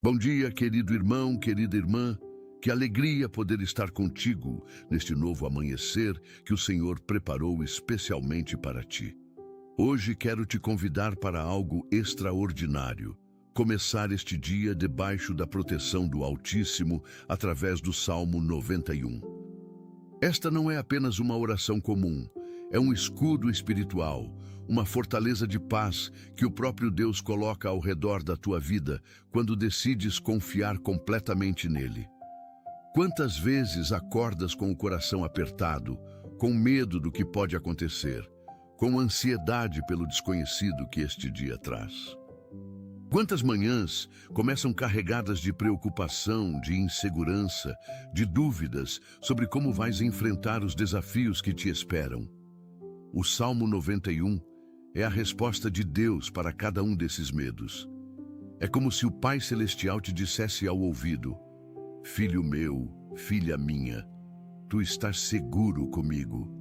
Bom dia, querido irmão, querida irmã. Que alegria poder estar contigo neste novo amanhecer que o Senhor preparou especialmente para ti. Hoje quero te convidar para algo extraordinário. Começar este dia debaixo da proteção do Altíssimo através do Salmo 91. Esta não é apenas uma oração comum, é um escudo espiritual, uma fortaleza de paz que o próprio Deus coloca ao redor da tua vida quando decides confiar completamente nele. Quantas vezes acordas com o coração apertado, com medo do que pode acontecer, com ansiedade pelo desconhecido que este dia traz? Quantas manhãs começam carregadas de preocupação, de insegurança, de dúvidas sobre como vais enfrentar os desafios que te esperam? O Salmo 91 é a resposta de Deus para cada um desses medos. É como se o Pai Celestial te dissesse ao ouvido: Filho meu, filha minha, tu estás seguro comigo.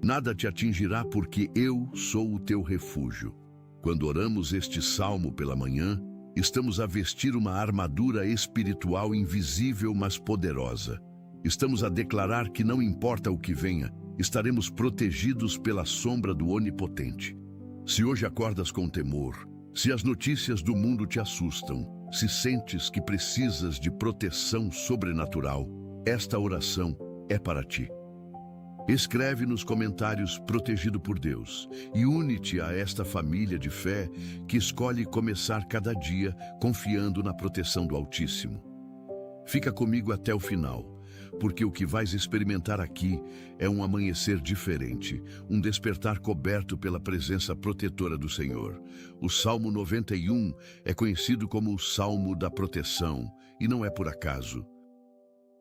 Nada te atingirá porque eu sou o teu refúgio. Quando oramos este salmo pela manhã, estamos a vestir uma armadura espiritual invisível, mas poderosa. Estamos a declarar que não importa o que venha, estaremos protegidos pela sombra do Onipotente. Se hoje acordas com temor, se as notícias do mundo te assustam, se sentes que precisas de proteção sobrenatural, esta oração é para ti. Escreve nos comentários "Protegido por Deus" e une-te a esta família de fé que escolhe começar cada dia confiando na proteção do Altíssimo. Fica comigo até o final, porque o que vais experimentar aqui é um amanhecer diferente, um despertar coberto pela presença protetora do Senhor. O Salmo 91 é conhecido como o Salmo da Proteção, e não é por acaso.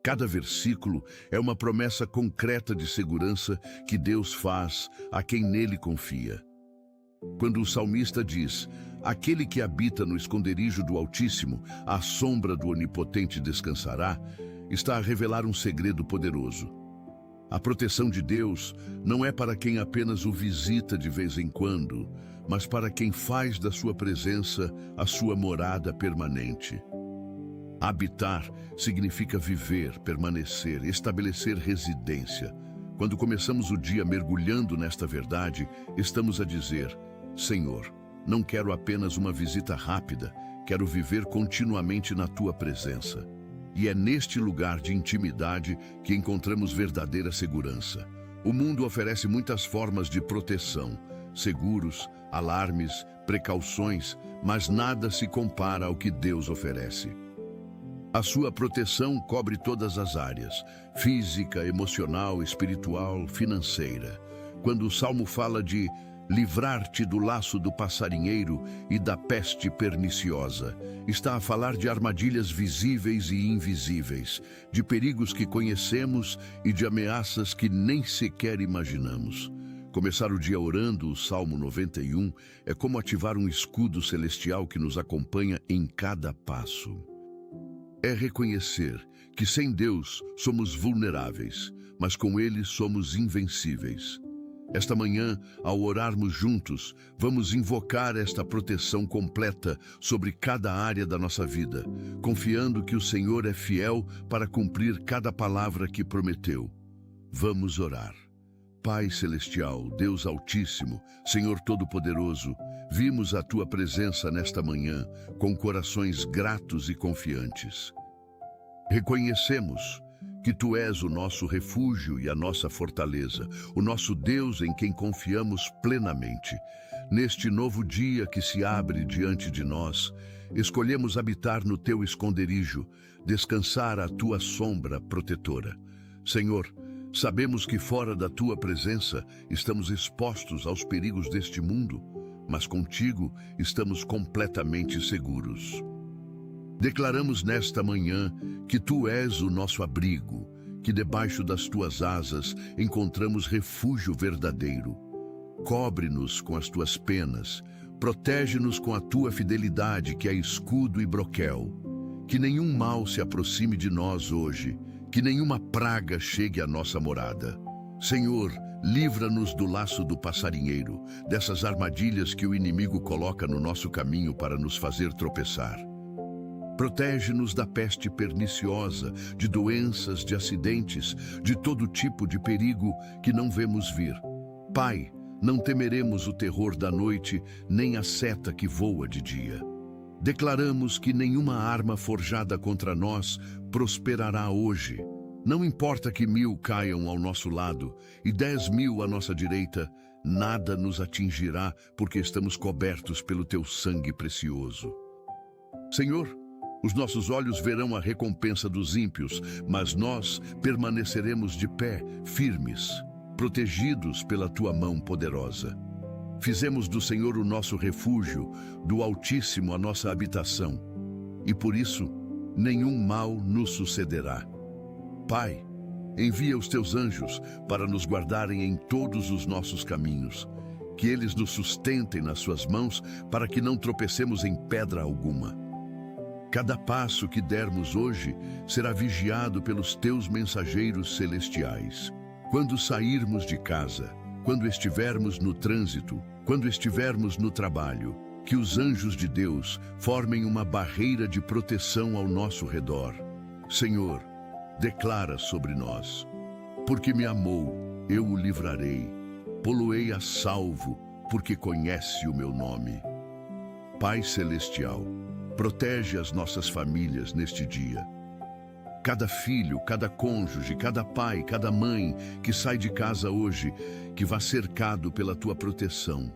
Cada versículo é uma promessa concreta de segurança que Deus faz a quem nele confia. Quando o salmista diz: aquele que habita no esconderijo do Altíssimo, à sombra do Onipotente descansará, está a revelar um segredo poderoso. A proteção de Deus não é para quem apenas o visita de vez em quando, mas para quem faz da sua presença a sua morada permanente. Habitar significa viver, permanecer, estabelecer residência. Quando começamos o dia mergulhando nesta verdade, estamos a dizer: Senhor, não quero apenas uma visita rápida, quero viver continuamente na tua presença. E é neste lugar de intimidade que encontramos verdadeira segurança. O mundo oferece muitas formas de proteção, seguros, alarmes, precauções, mas nada se compara ao que Deus oferece. A sua proteção cobre todas as áreas: física, emocional, espiritual, financeira. Quando o Salmo fala de livrar-te do laço do passarinheiro e da peste perniciosa, está a falar de armadilhas visíveis e invisíveis, de perigos que conhecemos e de ameaças que nem sequer imaginamos. Começar o dia orando o Salmo 91 é como ativar um escudo celestial que nos acompanha em cada passo. É reconhecer que sem Deus somos vulneráveis, mas com Ele somos invencíveis. Esta manhã, ao orarmos juntos, vamos invocar esta proteção completa sobre cada área da nossa vida, confiando que o Senhor é fiel para cumprir cada palavra que prometeu. Vamos orar. Pai Celestial, Deus Altíssimo, Senhor Todo-Poderoso, vimos a Tua presença nesta manhã com corações gratos e confiantes. Reconhecemos que Tu és o nosso refúgio e a nossa fortaleza, o nosso Deus em quem confiamos plenamente. Neste novo dia que se abre diante de nós, escolhemos habitar no Teu esconderijo, descansar à Tua sombra protetora. Senhor, sabemos que fora da Tua presença estamos expostos aos perigos deste mundo, mas contigo estamos completamente seguros. Declaramos nesta manhã que Tu és o nosso abrigo, que debaixo das Tuas asas encontramos refúgio verdadeiro. Cobre-nos com as Tuas penas, protege-nos com a Tua fidelidade, que é escudo e broquel. Que nenhum mal se aproxime de nós hoje, que nenhuma praga chegue à nossa morada. Senhor, livra-nos do laço do passarinheiro, dessas armadilhas que o inimigo coloca no nosso caminho para nos fazer tropeçar. Protege-nos da peste perniciosa, de doenças, de acidentes, de todo tipo de perigo que não vemos vir. Pai, não temeremos o terror da noite, nem a seta que voa de dia. Declaramos que nenhuma arma forjada contra nós prosperará hoje. Não importa que 1000 caiam ao nosso lado e 10.000 à nossa direita, nada nos atingirá, porque estamos cobertos pelo teu sangue precioso. Senhor, os nossos olhos verão a recompensa dos ímpios, mas nós permaneceremos de pé, firmes, protegidos pela tua mão poderosa. Fizemos do Senhor o nosso refúgio, do Altíssimo a nossa habitação, e por isso nenhum mal nos sucederá. Pai, envia os teus anjos para nos guardarem em todos os nossos caminhos, que eles nos sustentem nas suas mãos para que não tropecemos em pedra alguma. Cada passo que dermos hoje será vigiado pelos teus mensageiros celestiais. Quando sairmos de casa, quando estivermos no trânsito, quando estivermos no trabalho, que os anjos de Deus formem uma barreira de proteção ao nosso redor. Senhor, declara sobre nós: porque me amou, eu o livrarei, pô-lo-ei a salvo, porque conhece o meu nome. Pai Celestial, protege as nossas famílias neste dia. Cada filho, cada cônjuge, cada pai, cada mãe que sai de casa hoje, que vá cercado pela tua proteção.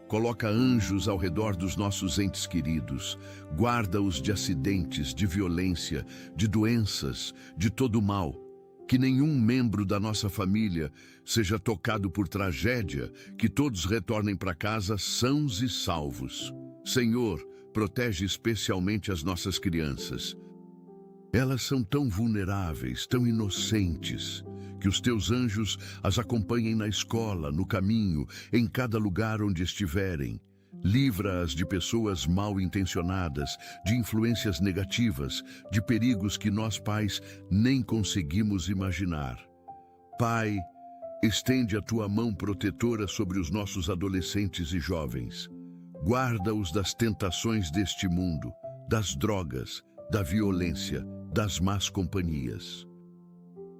Coloca anjos ao redor dos nossos entes queridos. Guarda-os de acidentes, de violência, de doenças, de todo mal. Que nenhum membro da nossa família seja tocado por tragédia, que todos retornem para casa sãos e salvos. Senhor, protege especialmente as nossas crianças. Elas são tão vulneráveis, tão inocentes, que os teus anjos as acompanhem na escola, no caminho, em cada lugar onde estiverem. Livra-as de pessoas mal intencionadas, de influências negativas, de perigos que nós pais nem conseguimos imaginar. Pai, estende a tua mão protetora sobre os nossos adolescentes e jovens. Guarda-os das tentações deste mundo, das drogas, da violência, das más companhias.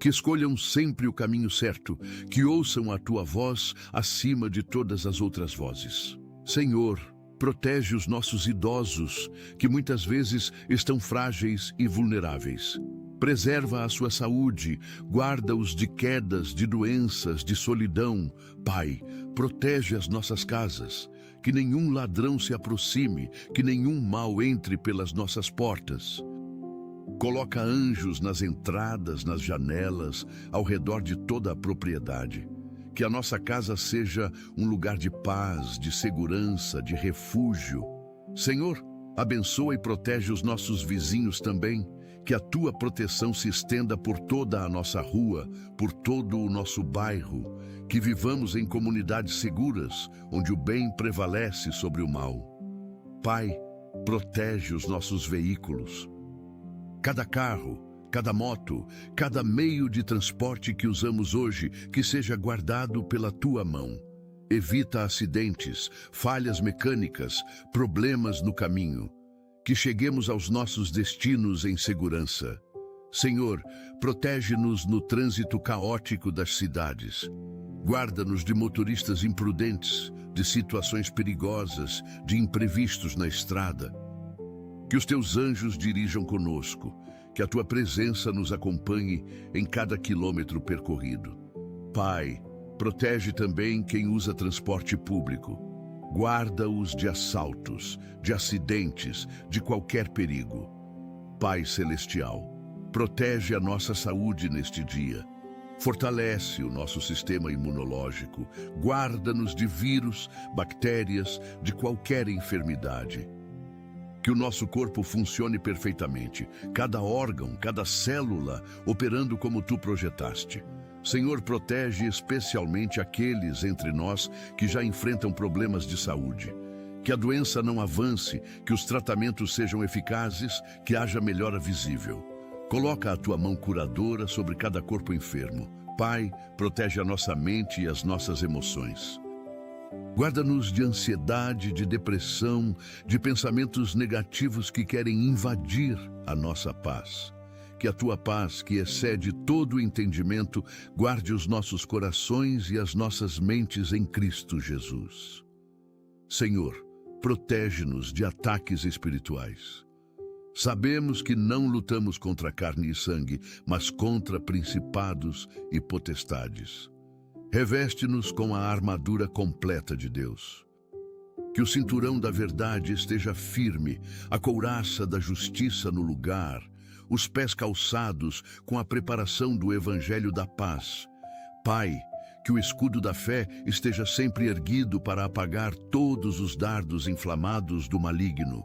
Que escolham sempre o caminho certo, que ouçam a tua voz acima de todas as outras vozes. Senhor, protege os nossos idosos, que muitas vezes estão frágeis e vulneráveis. Preserva a sua saúde, guarda-os de quedas, de doenças, de solidão. Pai, protege as nossas casas, que nenhum ladrão se aproxime, que nenhum mal entre pelas nossas portas. Coloca anjos nas entradas, nas janelas, ao redor de toda a propriedade. Que a nossa casa seja um lugar de paz, de segurança, de refúgio. Senhor, abençoa e protege os nossos vizinhos também. Que a tua proteção se estenda por toda a nossa rua, por todo o nosso bairro. Que vivamos em comunidades seguras, onde o bem prevalece sobre o mal. Pai, protege os nossos veículos. Cada carro, cada moto, cada meio de transporte que usamos hoje, que seja guardado pela tua mão. Evita acidentes, falhas mecânicas, problemas no caminho. Que cheguemos aos nossos destinos em segurança. Senhor, protege-nos no trânsito caótico das cidades. Guarda-nos de motoristas imprudentes, de situações perigosas, de imprevistos na estrada. Que os teus anjos dirijam conosco, que a tua presença nos acompanhe em cada quilômetro percorrido. Pai, protege também quem usa transporte público. Guarda-os de assaltos, de acidentes, de qualquer perigo. Pai Celestial, protege a nossa saúde neste dia. Fortalece o nosso sistema imunológico. Guarda-nos de vírus, bactérias, de qualquer enfermidade. Que o nosso corpo funcione perfeitamente, cada órgão, cada célula, operando como tu projetaste. Senhor, protege especialmente aqueles entre nós que já enfrentam problemas de saúde. Que a doença não avance, que os tratamentos sejam eficazes, que haja melhora visível. Coloca a tua mão curadora sobre cada corpo enfermo. Pai, protege a nossa mente e as nossas emoções. Guarda-nos de ansiedade, de depressão, de pensamentos negativos que querem invadir a nossa paz. Que a tua paz, que excede todo o entendimento, guarde os nossos corações e as nossas mentes em Cristo Jesus. Senhor, protege-nos de ataques espirituais. Sabemos que não lutamos contra carne e sangue, mas contra principados e potestades. Reveste-nos com a armadura completa de Deus. Que o cinturão da verdade esteja firme, a couraça da justiça no lugar, os pés calçados com a preparação do Evangelho da paz. Pai, que o escudo da fé esteja sempre erguido para apagar todos os dardos inflamados do maligno.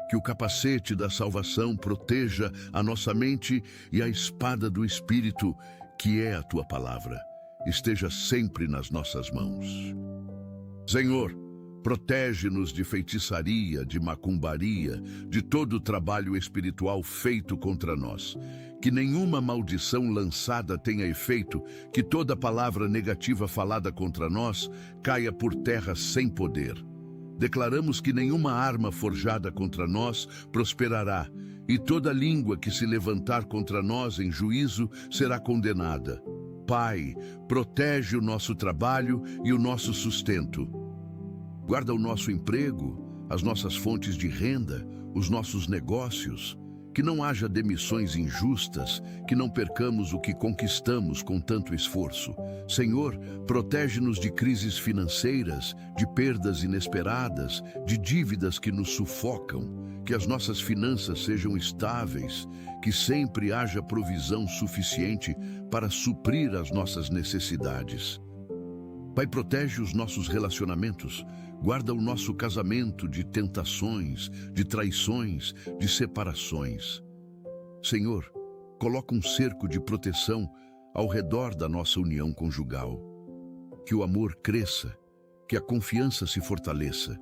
Que o capacete da salvação proteja a nossa mente e a espada do Espírito, que é a tua palavra, esteja sempre nas nossas mãos. Senhor, protege-nos de feitiçaria, de macumbaria, de todo o trabalho espiritual feito contra nós. Que nenhuma maldição lançada tenha efeito, que toda palavra negativa falada contra nós caia por terra sem poder. Declaramos que nenhuma arma forjada contra nós prosperará, e toda língua que se levantar contra nós em juízo será condenada. Pai, protege o nosso trabalho e o nosso sustento. Guarda o nosso emprego, as nossas fontes de renda, os nossos negócios. Que não haja demissões injustas, que não percamos o que conquistamos com tanto esforço. Senhor, protege-nos de crises financeiras, de perdas inesperadas, de dívidas que nos sufocam, que as nossas finanças sejam estáveis, que sempre haja provisão suficiente para suprir as nossas necessidades. Pai, protege os nossos relacionamentos, guarda o nosso casamento de tentações, de traições, de separações. Senhor, coloca um cerco de proteção ao redor da nossa união conjugal. Que o amor cresça, que a confiança se fortaleça,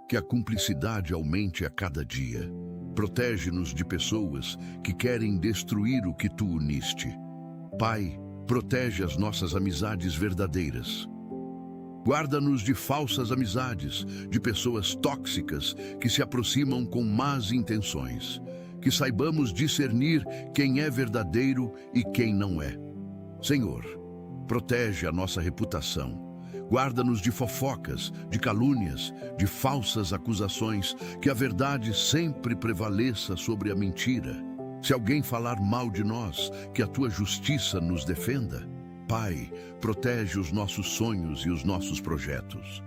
que a cumplicidade aumente a cada dia. Protege-nos de pessoas que querem destruir o que tu uniste. Pai, protege as nossas amizades verdadeiras. Guarda-nos de falsas amizades, de pessoas tóxicas que se aproximam com más intenções. Que saibamos discernir quem é verdadeiro e quem não é. Senhor, protege a nossa reputação. Guarda-nos de fofocas, de calúnias, de falsas acusações, que a verdade sempre prevaleça sobre a mentira. Se alguém falar mal de nós, que a tua justiça nos defenda. Pai, protege os nossos sonhos e os nossos projetos.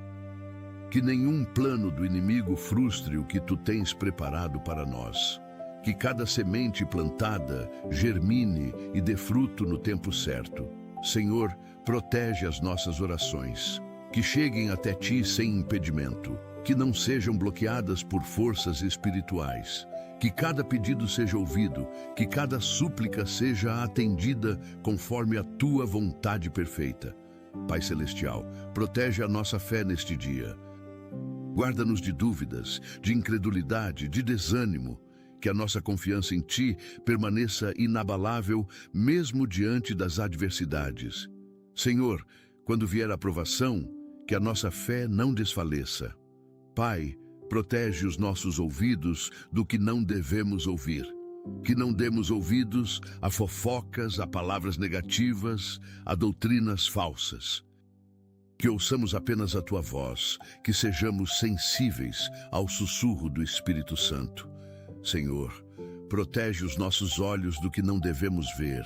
Que nenhum plano do inimigo frustre o que tu tens preparado para nós. Que cada semente plantada germine e dê fruto no tempo certo. Senhor, protege as nossas orações. Que cheguem até ti sem impedimento. Que não sejam bloqueadas por forças espirituais. Que cada pedido seja ouvido, que cada súplica seja atendida conforme a tua vontade perfeita. Pai Celestial, protege a nossa fé neste dia. Guarda-nos de dúvidas, de incredulidade, de desânimo. Que a nossa confiança em ti permaneça inabalável mesmo diante das adversidades. Senhor, quando vier a provação, que a nossa fé não desfaleça. Pai, protege os nossos ouvidos do que não devemos ouvir. Que não demos ouvidos a fofocas, a palavras negativas, a doutrinas falsas. Que ouçamos apenas a tua voz, que sejamos sensíveis ao sussurro do Espírito Santo. Senhor, protege os nossos olhos do que não devemos ver.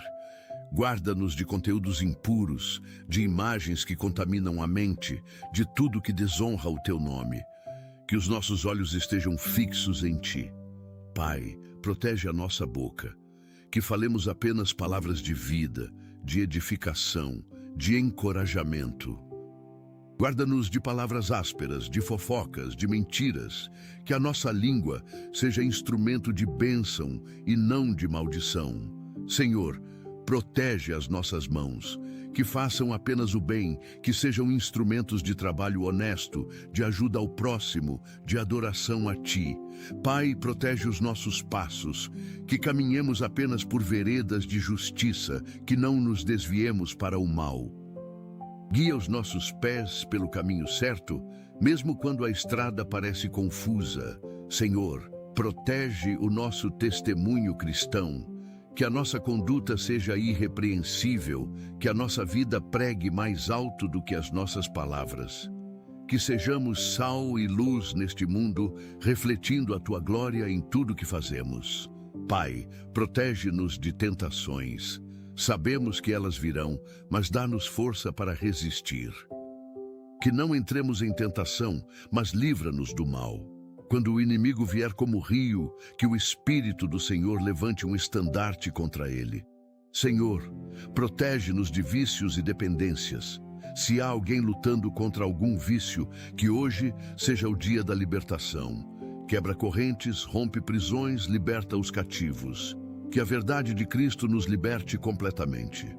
Guarda-nos de conteúdos impuros, de imagens que contaminam a mente, de tudo que desonra o teu nome. Que os nossos olhos estejam fixos em ti. Pai, protege a nossa boca. Que falemos apenas palavras de vida, de edificação, de encorajamento. Guarda-nos de palavras ásperas, de fofocas, de mentiras. Que a nossa língua seja instrumento de bênção e não de maldição. Senhor, protege as nossas mãos. Que façam apenas o bem, que sejam instrumentos de trabalho honesto, de ajuda ao próximo, de adoração a ti. Pai, protege os nossos passos, que caminhemos apenas por veredas de justiça, que não nos desviemos para o mal. Guia os nossos pés pelo caminho certo, mesmo quando a estrada parece confusa. Senhor, protege o nosso testemunho cristão, que a nossa conduta seja irrepreensível, que a nossa vida pregue mais alto do que as nossas palavras. Que sejamos sal e luz neste mundo, refletindo a Tua glória em tudo que fazemos. Pai, protege-nos de tentações. Sabemos que elas virão, mas dá-nos força para resistir. Que não entremos em tentação, mas livra-nos do mal. Quando o inimigo vier como rio, que o Espírito do Senhor levante um estandarte contra ele. Senhor, protege-nos de vícios e dependências. Se há alguém lutando contra algum vício, que hoje seja o dia da libertação. Quebra correntes, rompe prisões, liberta os cativos. Que a verdade de Cristo nos liberte completamente.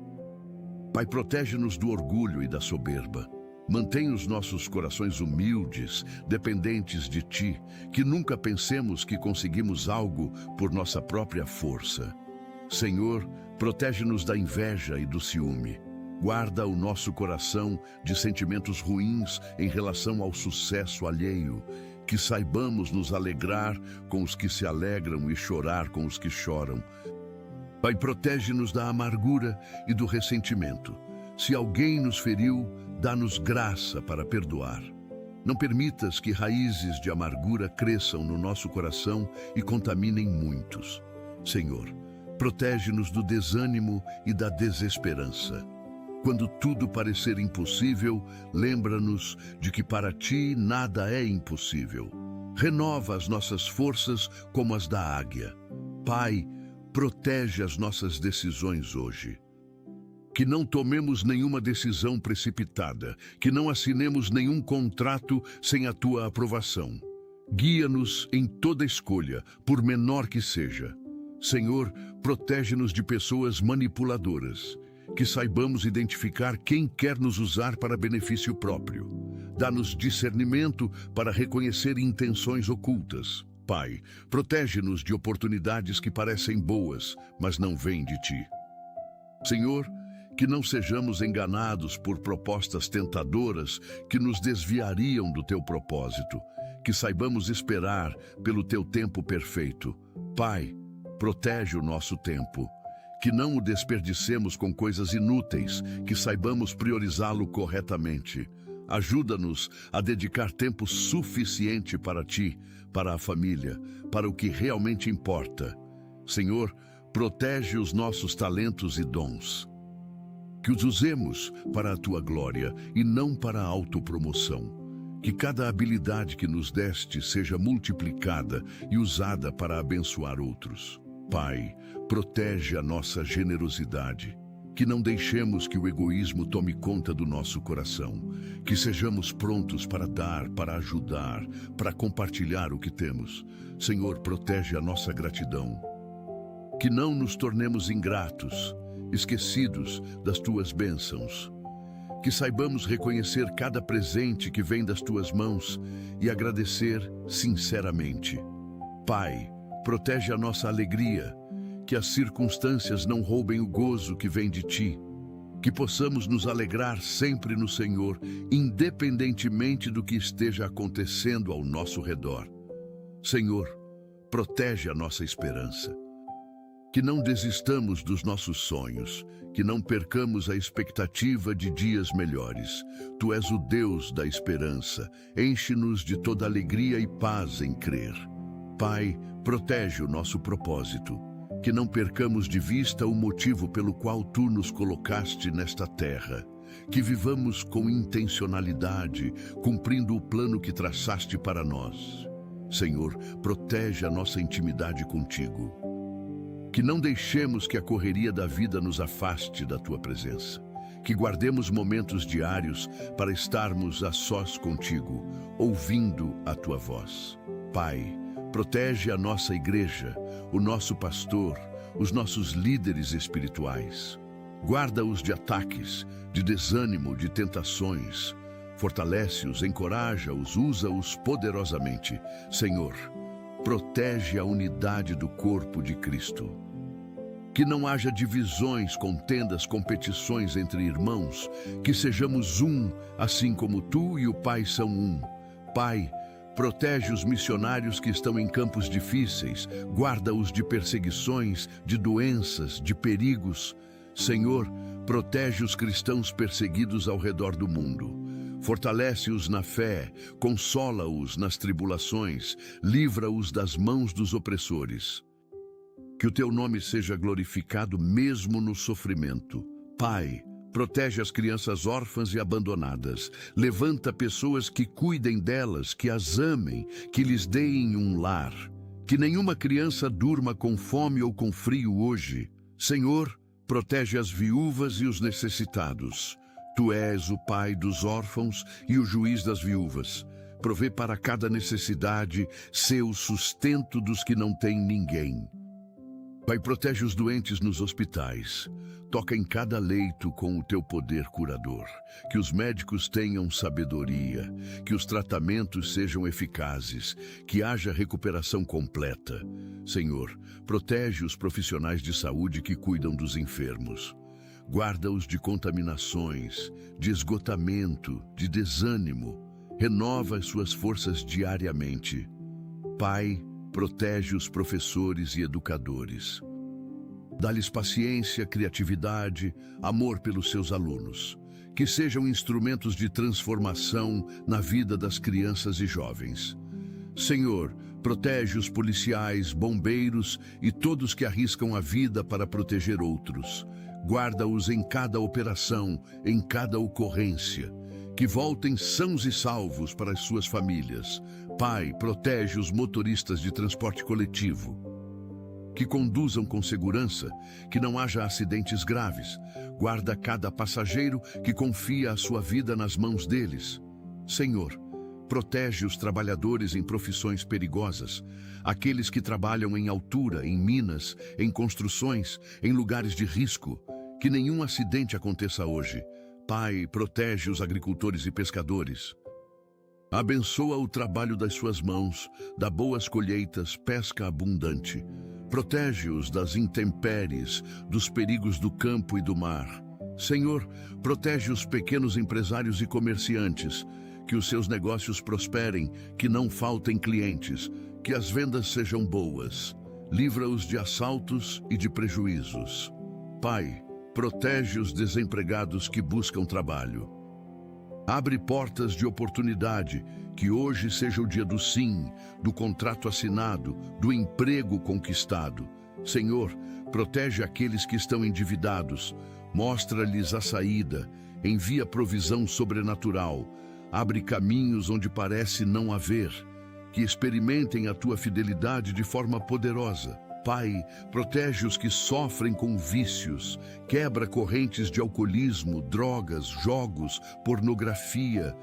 Pai, protege-nos do orgulho e da soberba. Mantém os nossos corações humildes, dependentes de Ti, que nunca pensemos que conseguimos algo por nossa própria força. Senhor, protege-nos da inveja e do ciúme. Guarda o nosso coração de sentimentos ruins em relação ao sucesso alheio. Que saibamos nos alegrar com os que se alegram e chorar com os que choram. Pai, protege-nos da amargura e do ressentimento. Se alguém nos feriu, dá-nos graça para perdoar. Não permitas que raízes de amargura cresçam no nosso coração e contaminem muitos. Senhor, protege-nos do desânimo e da desesperança. Quando tudo parecer impossível, lembra-nos de que para Ti nada é impossível. Renova as nossas forças como as da águia. Pai, protege as nossas decisões hoje. Que não tomemos nenhuma decisão precipitada, que não assinemos nenhum contrato sem a Tua aprovação. Guia-nos em toda escolha, por menor que seja. Senhor, protege-nos de pessoas manipuladoras. Que saibamos identificar quem quer nos usar para benefício próprio. Dá-nos discernimento para reconhecer intenções ocultas. Pai, protege-nos de oportunidades que parecem boas, mas não vêm de Ti. Senhor, que não sejamos enganados por propostas tentadoras que nos desviariam do Teu propósito. Que saibamos esperar pelo Teu tempo perfeito. Pai, protege o nosso tempo. Que não o desperdicemos com coisas inúteis, que saibamos priorizá-lo corretamente. Ajuda-nos a dedicar tempo suficiente para Ti, para a família, para o que realmente importa. Senhor, protege os nossos talentos e dons. Que os usemos para a Tua glória e não para a autopromoção. Que cada habilidade que nos deste seja multiplicada e usada para abençoar outros. Pai, protege a nossa generosidade. Que não deixemos que o egoísmo tome conta do nosso coração. Que sejamos prontos para dar, para ajudar, para compartilhar o que temos. Senhor, protege a nossa gratidão. Que não nos tornemos ingratos, esquecidos das Tuas bênçãos. Que saibamos reconhecer cada presente que vem das Tuas mãos e agradecer sinceramente. Pai, protege a nossa alegria, que as circunstâncias não roubem o gozo que vem de Ti. Que possamos nos alegrar sempre no Senhor, independentemente do que esteja acontecendo ao nosso redor. Senhor, protege a nossa esperança. Que não desistamos dos nossos sonhos, que não percamos a expectativa de dias melhores. Tu és o Deus da esperança, enche-nos de toda alegria e paz em crer. Pai, protege o nosso propósito, que não percamos de vista o motivo pelo qual Tu nos colocaste nesta terra, que vivamos com intencionalidade, cumprindo o plano que traçaste para nós. Senhor, protege a nossa intimidade contigo. Que não deixemos que a correria da vida nos afaste da Tua presença. Que guardemos momentos diários para estarmos a sós contigo, ouvindo a Tua voz. Pai, protege a nossa igreja, o nosso pastor, os nossos líderes espirituais. Guarda-os de ataques, de desânimo, de tentações. Fortalece-os, encoraja-os, usa-os poderosamente. Senhor, protege a unidade do corpo de Cristo. Que não haja divisões, contendas, competições entre irmãos, que sejamos um, assim como tu e o Pai são um. Pai, protege os missionários que estão em campos difíceis, guarda-os de perseguições, de doenças, de perigos. Senhor, protege os cristãos perseguidos ao redor do mundo. Fortalece-os na fé, consola-os nas tribulações, livra-os das mãos dos opressores. Que o teu nome seja glorificado mesmo no sofrimento. Pai, protege as crianças órfãs e abandonadas. Levanta pessoas que cuidem delas, que as amem, que lhes deem um lar. Que nenhuma criança durma com fome ou com frio hoje. Senhor, protege as viúvas e os necessitados. Tu és o pai dos órfãos e o juiz das viúvas. Provê para cada necessidade, sê o sustento dos que não têm ninguém. Pai, protege os doentes nos hospitais. Toca em cada leito com o teu poder curador. Que os médicos tenham sabedoria, que os tratamentos sejam eficazes, que haja recuperação completa. Senhor, protege os profissionais de saúde que cuidam dos enfermos. Guarda-os de contaminações, de esgotamento, de desânimo. Renova as suas forças diariamente. Pai, protege os professores e educadores. Dá-lhes paciência, criatividade, amor pelos seus alunos. Que sejam instrumentos de transformação na vida das crianças e jovens. Senhor, protege os policiais, bombeiros e todos que arriscam a vida para proteger outros. Guarda-os em cada operação, em cada ocorrência. Que voltem sãos e salvos para as suas famílias. Pai, protege os motoristas de transporte coletivo. Que conduzam com segurança, que não haja acidentes graves. Guarda cada passageiro que confia a sua vida nas mãos deles. Senhor, protege os trabalhadores em profissões perigosas, aqueles que trabalham em altura, em minas, em construções, em lugares de risco. Que nenhum acidente aconteça hoje. Pai, protege os agricultores e pescadores. Abençoa o trabalho das suas mãos, dá boas colheitas, pesca abundante. Protege-os das intempéries, dos perigos do campo e do mar. Senhor, protege os pequenos empresários e comerciantes, que os seus negócios prosperem, que não faltem clientes, que as vendas sejam boas. Livra-os de assaltos e de prejuízos. Pai, protege os desempregados que buscam trabalho. Abre portas de oportunidade, que hoje seja o dia do sim, do contrato assinado, do emprego conquistado. Senhor, protege aqueles que estão endividados, mostra-lhes a saída, envia provisão sobrenatural, abre caminhos onde parece não haver, que experimentem a tua fidelidade de forma poderosa. Pai, protege os que sofrem com vícios, quebra correntes de alcoolismo, drogas, jogos, pornografia.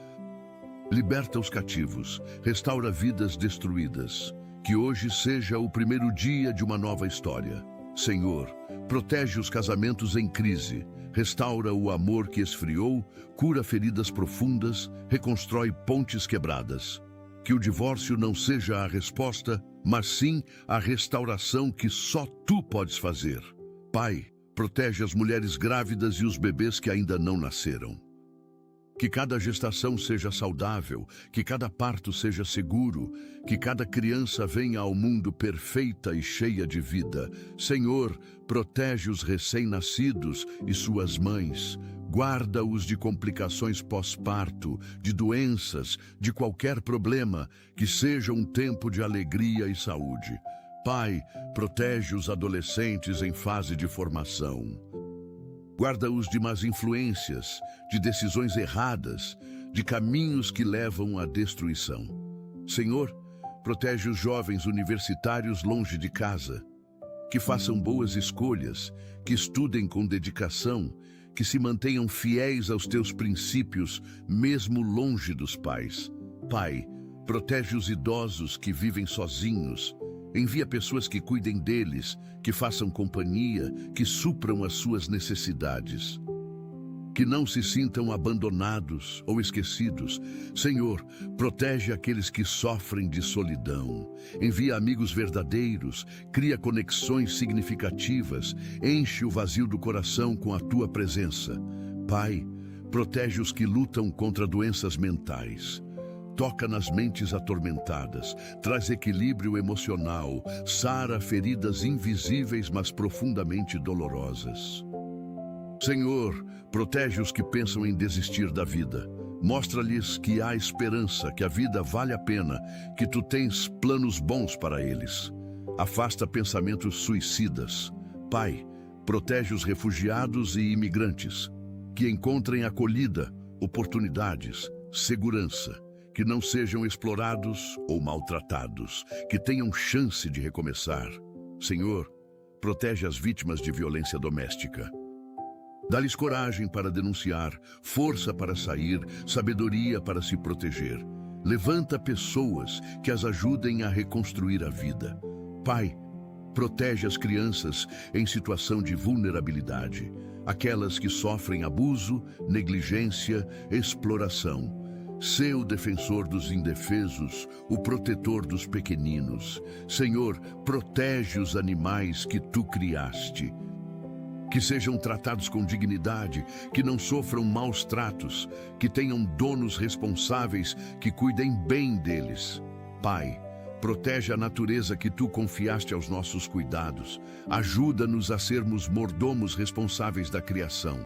Liberta os cativos, restaura vidas destruídas. Que hoje seja o primeiro dia de uma nova história. Senhor, protege os casamentos em crise, restaura o amor que esfriou, cura feridas profundas, reconstrói pontes quebradas. Que o divórcio não seja a resposta, mas sim a restauração que só tu podes fazer. Pai, protege as mulheres grávidas e os bebês que ainda não nasceram. Que cada gestação seja saudável, que cada parto seja seguro, que cada criança venha ao mundo perfeita e cheia de vida. Senhor, protege os recém-nascidos e suas mães. Guarda-os de complicações pós-parto, de doenças, de qualquer problema, que seja um tempo de alegria e saúde. Pai, protege os adolescentes em fase de formação. Guarda-os de más influências, de decisões erradas, de caminhos que levam à destruição. Senhor, protege os jovens universitários longe de casa, que façam boas escolhas, que estudem com dedicação, que se mantenham fiéis aos teus princípios, mesmo longe dos pais. Pai, protege os idosos que vivem sozinhos. Envia pessoas que cuidem deles, que façam companhia, que supram as suas necessidades. que não se sintam abandonados ou esquecidos. Senhor, protege aqueles que sofrem de solidão. Envia amigos verdadeiros, cria conexões significativas, enche o vazio do coração com a tua presença. Pai, protege os que lutam contra doenças mentais. Toca nas mentes atormentadas, traz equilíbrio emocional, sara feridas invisíveis, mas profundamente dolorosas. Senhor, protege os que pensam em desistir da vida. Mostra-lhes que há esperança, que a vida vale a pena, que tu tens planos bons para eles. Afasta pensamentos suicidas. Pai, protege os refugiados e imigrantes, que encontrem acolhida, oportunidades, segurança, que não sejam explorados ou maltratados, que tenham chance de recomeçar. Senhor, protege as vítimas de violência doméstica. Dá-lhes coragem para denunciar, força para sair, sabedoria para se proteger. Levanta pessoas que as ajudem a reconstruir a vida. Pai, protege as crianças em situação de vulnerabilidade, aquelas que sofrem abuso, negligência, exploração. Sê o defensor dos indefesos, o protetor dos pequeninos. Senhor, protege os animais que tu criaste. Que sejam tratados com dignidade, que não sofram maus tratos, que tenham donos responsáveis, que cuidem bem deles. Pai, protege a natureza que tu confiaste aos nossos cuidados. Ajuda-nos a sermos mordomos responsáveis da criação,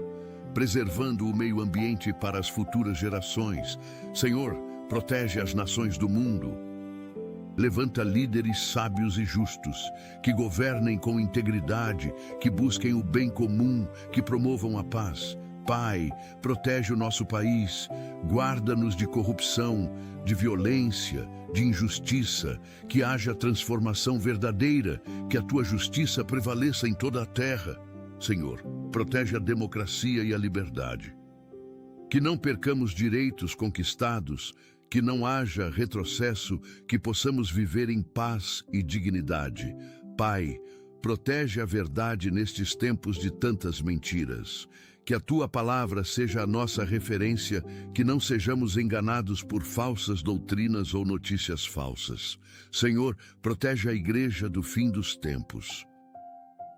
preservando o meio ambiente para as futuras gerações. Senhor, protege as nações do mundo. Levanta líderes sábios e justos, que governem com integridade, que busquem o bem comum, que promovam a paz. Pai, protege o nosso país, guarda-nos de corrupção, de violência, de injustiça, que haja transformação verdadeira, que a tua justiça prevaleça em toda a terra. Senhor, protege a democracia e a liberdade. Que não percamos direitos conquistados, que não haja retrocesso, que possamos viver em paz e dignidade. Pai, protege a verdade nestes tempos de tantas mentiras. Que a tua palavra seja a nossa referência, que não sejamos enganados por falsas doutrinas ou notícias falsas. Senhor, protege a igreja do fim dos tempos.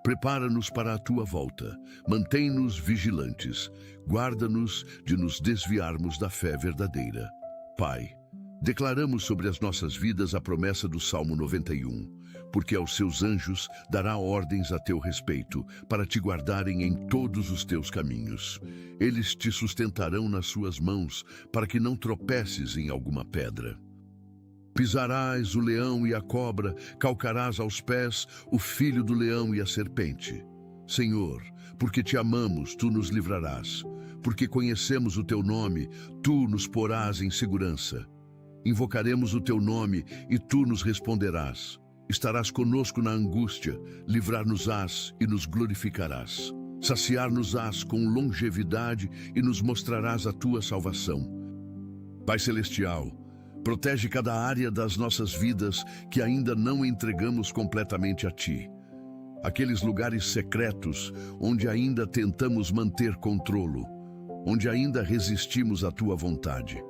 Prepara-nos para a tua volta, mantém-nos vigilantes, guarda-nos de nos desviarmos da fé verdadeira. Pai, declaramos sobre as nossas vidas a promessa do Salmo 91, porque aos seus anjos dará ordens a teu respeito, para te guardarem em todos os teus caminhos. Eles te sustentarão nas suas mãos, para que não tropeces em alguma pedra. Pisarás o leão e a cobra, calcarás aos pés o filho do leão e a serpente. Senhor, porque te amamos, tu nos livrarás. Porque conhecemos o teu nome, tu nos porás em segurança. Invocaremos o teu nome e tu nos responderás. Estarás conosco na angústia, livrar-nos-ás e nos glorificarás. Saciar-nos-ás com longevidade e nos mostrarás a tua salvação. Pai Celestial, protege cada área das nossas vidas que ainda não entregamos completamente a ti. Aqueles lugares secretos onde ainda tentamos manter controlo, onde ainda resistimos à tua vontade.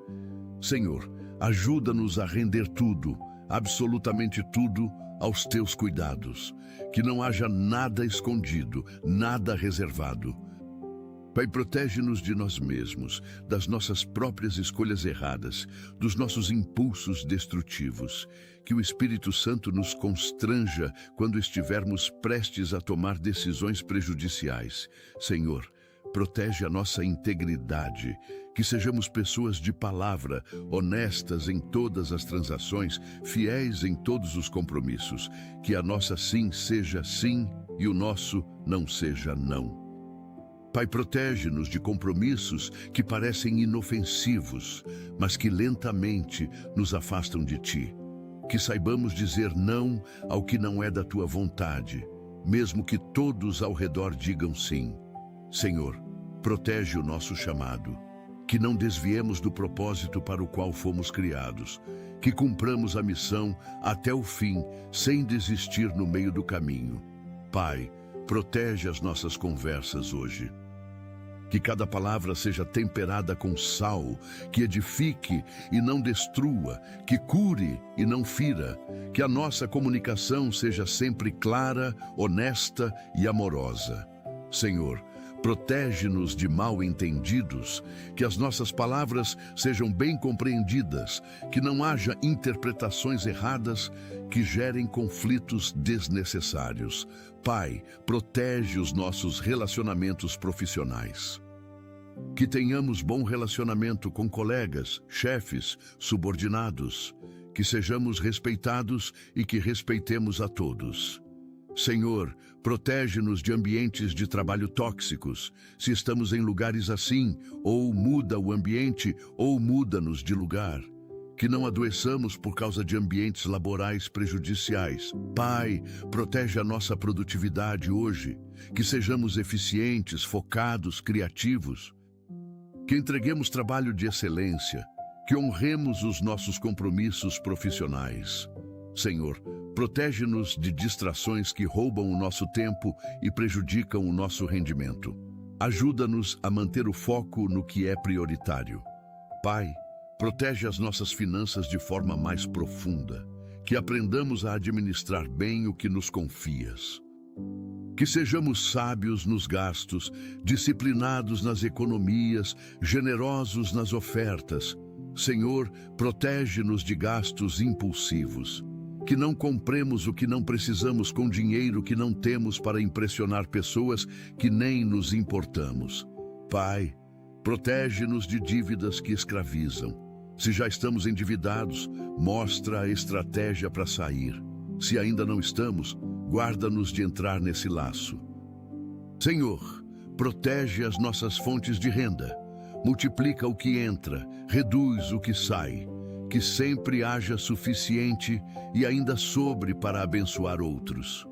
Senhor, ajuda-nos a render tudo, absolutamente tudo, aos teus cuidados. Que não haja nada escondido, nada reservado. Pai, protege-nos de nós mesmos, das nossas próprias escolhas erradas, dos nossos impulsos destrutivos. Que o Espírito Santo nos constranja quando estivermos prestes a tomar decisões prejudiciais. Senhor, protege a nossa integridade, que sejamos pessoas de palavra, honestas em todas as transações, fiéis em todos os compromissos. Que a nossa sim seja sim e o nosso não seja não. Pai, protege-nos de compromissos que parecem inofensivos, mas que lentamente nos afastam de ti. Que saibamos dizer não ao que não é da tua vontade, mesmo que todos ao redor digam sim. Senhor, protege o nosso chamado, que não desviemos do propósito para o qual fomos criados, que cumpramos a missão até o fim, sem desistir no meio do caminho. Pai, protege as nossas conversas hoje. Que cada palavra seja temperada com sal, que edifique e não destrua, que cure e não fira, que a nossa comunicação seja sempre clara, honesta e amorosa. Senhor, protege-nos de mal-entendidos, que as nossas palavras sejam bem compreendidas, que não haja interpretações erradas que gerem conflitos desnecessários. Pai, protege os nossos relacionamentos profissionais. Que tenhamos bom relacionamento com colegas, chefes, subordinados, que sejamos respeitados e que respeitemos a todos. Senhor, protege-nos de ambientes de trabalho tóxicos. Se estamos em lugares assim, ou muda o ambiente, ou muda-nos de lugar. Que não adoeçamos por causa de ambientes laborais prejudiciais. Pai, protege a nossa produtividade hoje. Que sejamos eficientes, focados, criativos. Que entreguemos trabalho de excelência. Que honremos os nossos compromissos profissionais. Senhor, protege-nos de distrações que roubam o nosso tempo e prejudicam o nosso rendimento. Ajuda-nos a manter o foco no que é prioritário. Pai, protege as nossas finanças de forma mais profunda. Que aprendamos a administrar bem o que nos confias. Que sejamos sábios nos gastos, disciplinados nas economias, generosos nas ofertas. Senhor, protege-nos de gastos impulsivos. Que não compremos o que não precisamos com dinheiro que não temos para impressionar pessoas que nem nos importamos. Pai, protege-nos de dívidas que escravizam. Se já estamos endividados, mostra a estratégia para sair. Se ainda não estamos, guarda-nos de entrar nesse laço. Senhor, protege as nossas fontes de renda. Multiplica o que entra, reduz o que sai. Que sempre haja suficiente e ainda sobre para abençoar outros.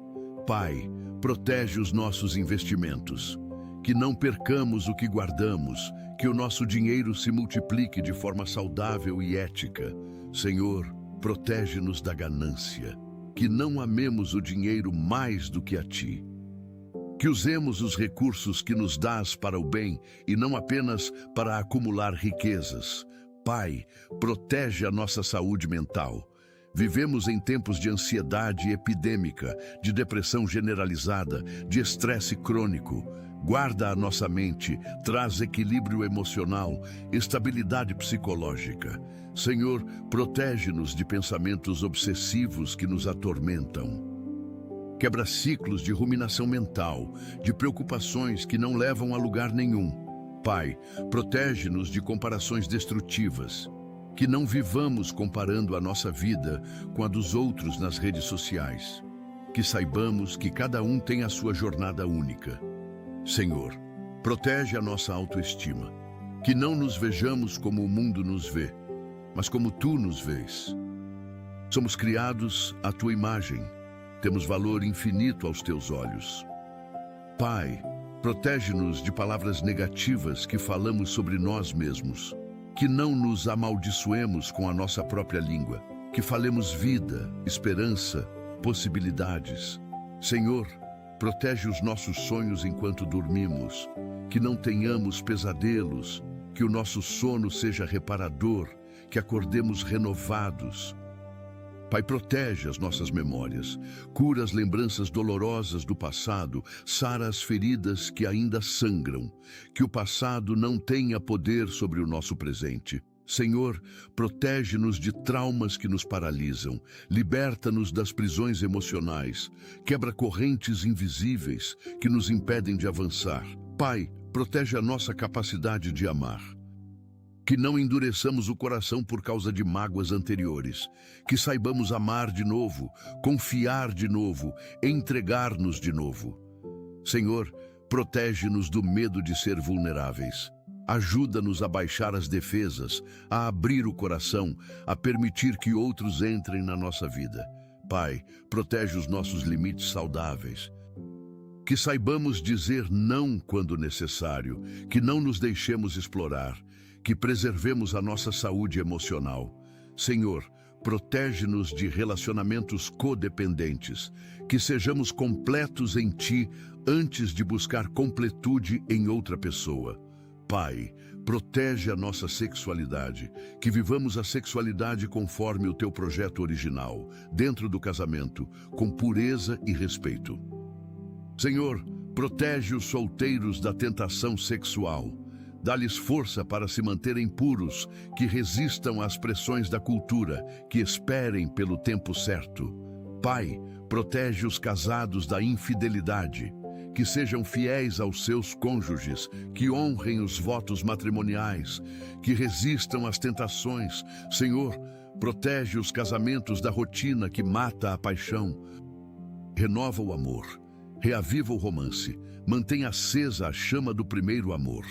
Pai, protege os nossos investimentos. Que não percamos o que guardamos, que o nosso dinheiro se multiplique de forma saudável e ética. Senhor, protege-nos da ganância. Que não amemos o dinheiro mais do que a Ti. Que usemos os recursos que nos dás para o bem e não apenas para acumular riquezas. Pai, protege a nossa saúde mental. Vivemos em tempos de ansiedade epidêmica, de depressão generalizada, de estresse crônico. Guarda a nossa mente, traz equilíbrio emocional, estabilidade psicológica. Senhor, protege-nos de pensamentos obsessivos que nos atormentam. Quebra ciclos de ruminação mental, de preocupações que não levam a lugar nenhum. Pai, protege-nos de comparações destrutivas, que não vivamos comparando a nossa vida com a dos outros nas redes sociais, que saibamos que cada um tem a sua jornada única. Senhor, protege a nossa autoestima, que não nos vejamos como o mundo nos vê, mas como Tu nos vês. Somos criados à Tua imagem, temos valor infinito aos Teus olhos. Pai, protege-nos de palavras negativas que falamos sobre nós mesmos, que não nos amaldiçoemos com a nossa própria língua, que falemos vida, esperança, possibilidades. Senhor, protege os nossos sonhos enquanto dormimos, que não tenhamos pesadelos, que o nosso sono seja reparador, que acordemos renovados. Pai, protege as nossas memórias, cura as lembranças dolorosas do passado, sara as feridas que ainda sangram, que o passado não tenha poder sobre o nosso presente. Senhor, protege-nos de traumas que nos paralisam, liberta-nos das prisões emocionais, quebra correntes invisíveis que nos impedem de avançar. Pai, protege a nossa capacidade de amar. Que não endureçamos o coração por causa de mágoas anteriores, que saibamos amar de novo, confiar de novo, entregar-nos de novo. Senhor, protege-nos do medo de ser vulneráveis. Ajuda-nos a baixar as defesas, a abrir o coração, a permitir que outros entrem na nossa vida. Pai, protege os nossos limites saudáveis. Que saibamos dizer não quando necessário, que não nos deixemos explorar, que preservemos a nossa saúde emocional. Senhor, protege-nos de relacionamentos codependentes, que sejamos completos em Ti antes de buscar completude em outra pessoa. Pai, protege a nossa sexualidade, que vivamos a sexualidade conforme o teu projeto original, dentro do casamento, com pureza e respeito. Senhor, protege os solteiros da tentação sexual. Dá-lhes força para se manterem puros, que resistam às pressões da cultura, que esperem pelo tempo certo. Pai, protege os casados da infidelidade, que sejam fiéis aos seus cônjuges, que honrem os votos matrimoniais, que resistam às tentações. Senhor, protege os casamentos da rotina que mata a paixão. Renova o amor, reaviva o romance, mantém acesa a chama do primeiro amor.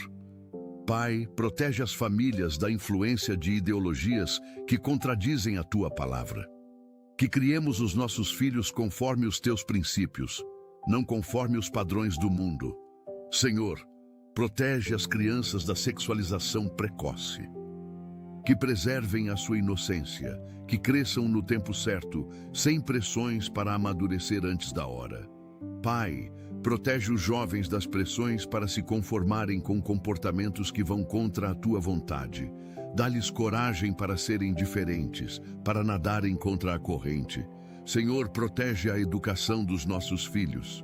Pai, protege as famílias da influência de ideologias que contradizem a tua palavra. Que criemos os nossos filhos conforme os teus princípios, não conforme os padrões do mundo. Senhor, protege as crianças da sexualização precoce. Que preservem a sua inocência, que cresçam no tempo certo, sem pressões para amadurecer antes da hora. Pai, protege os jovens das pressões para se conformarem com comportamentos que vão contra a tua vontade. Dá-lhes coragem para serem diferentes, para nadarem contra a corrente. Senhor, protege a educação dos nossos filhos.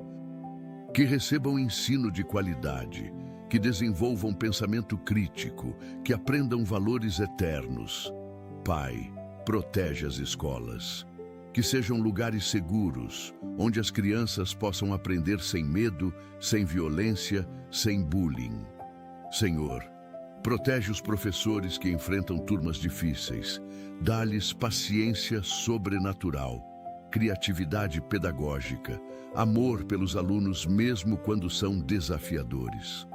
Que recebam ensino de qualidade, que desenvolvam pensamento crítico, que aprendam valores eternos. Pai, protege as escolas. Que sejam lugares seguros, onde as crianças possam aprender sem medo, sem violência, sem bullying. Senhor, protege os professores que enfrentam turmas difíceis. Dá-lhes paciência sobrenatural, criatividade pedagógica, amor pelos alunos mesmo quando são desafiadores.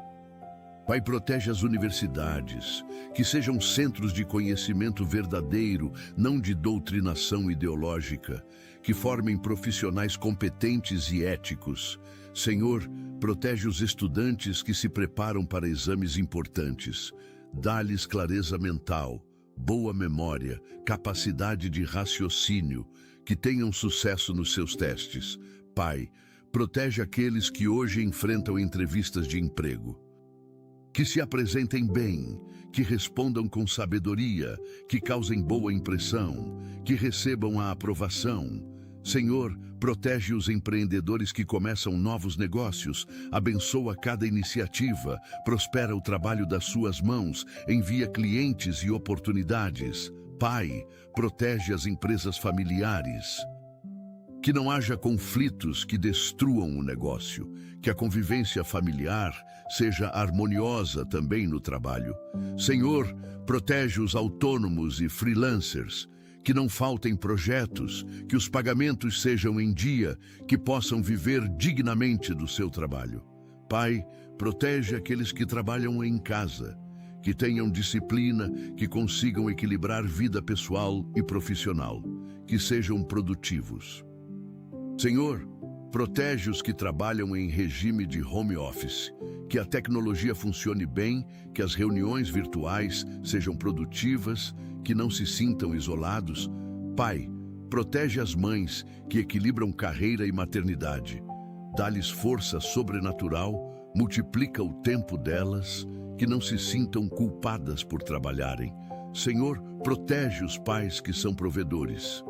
Pai, protege as universidades, que sejam centros de conhecimento verdadeiro, não de doutrinação ideológica, que formem profissionais competentes e éticos. Senhor, protege os estudantes que se preparam para exames importantes. Dá-lhes clareza mental, boa memória, capacidade de raciocínio, que tenham sucesso nos seus testes. Pai, protege aqueles que hoje enfrentam entrevistas de emprego. Que se apresentem bem, que respondam com sabedoria, que causem boa impressão, que recebam a aprovação. Senhor, protege os empreendedores que começam novos negócios, abençoa cada iniciativa, prospera o trabalho das suas mãos, envia clientes e oportunidades. Pai, protege as empresas familiares. Que não haja conflitos que destruam o negócio, que a convivência familiar seja harmoniosa também no trabalho. Senhor, protege os autônomos e freelancers, que não faltem projetos, que os pagamentos sejam em dia, que possam viver dignamente do seu trabalho. Pai, protege aqueles que trabalham em casa, que tenham disciplina, que consigam equilibrar vida pessoal e profissional, que sejam produtivos. Senhor, protege os que trabalham em regime de home office, que a tecnologia funcione bem, que as reuniões virtuais sejam produtivas, que não se sintam isolados. Pai, protege as mães que equilibram carreira e maternidade. Dá-lhes força sobrenatural, multiplica o tempo delas, que não se sintam culpadas por trabalharem. Senhor, protege os pais que são provedores.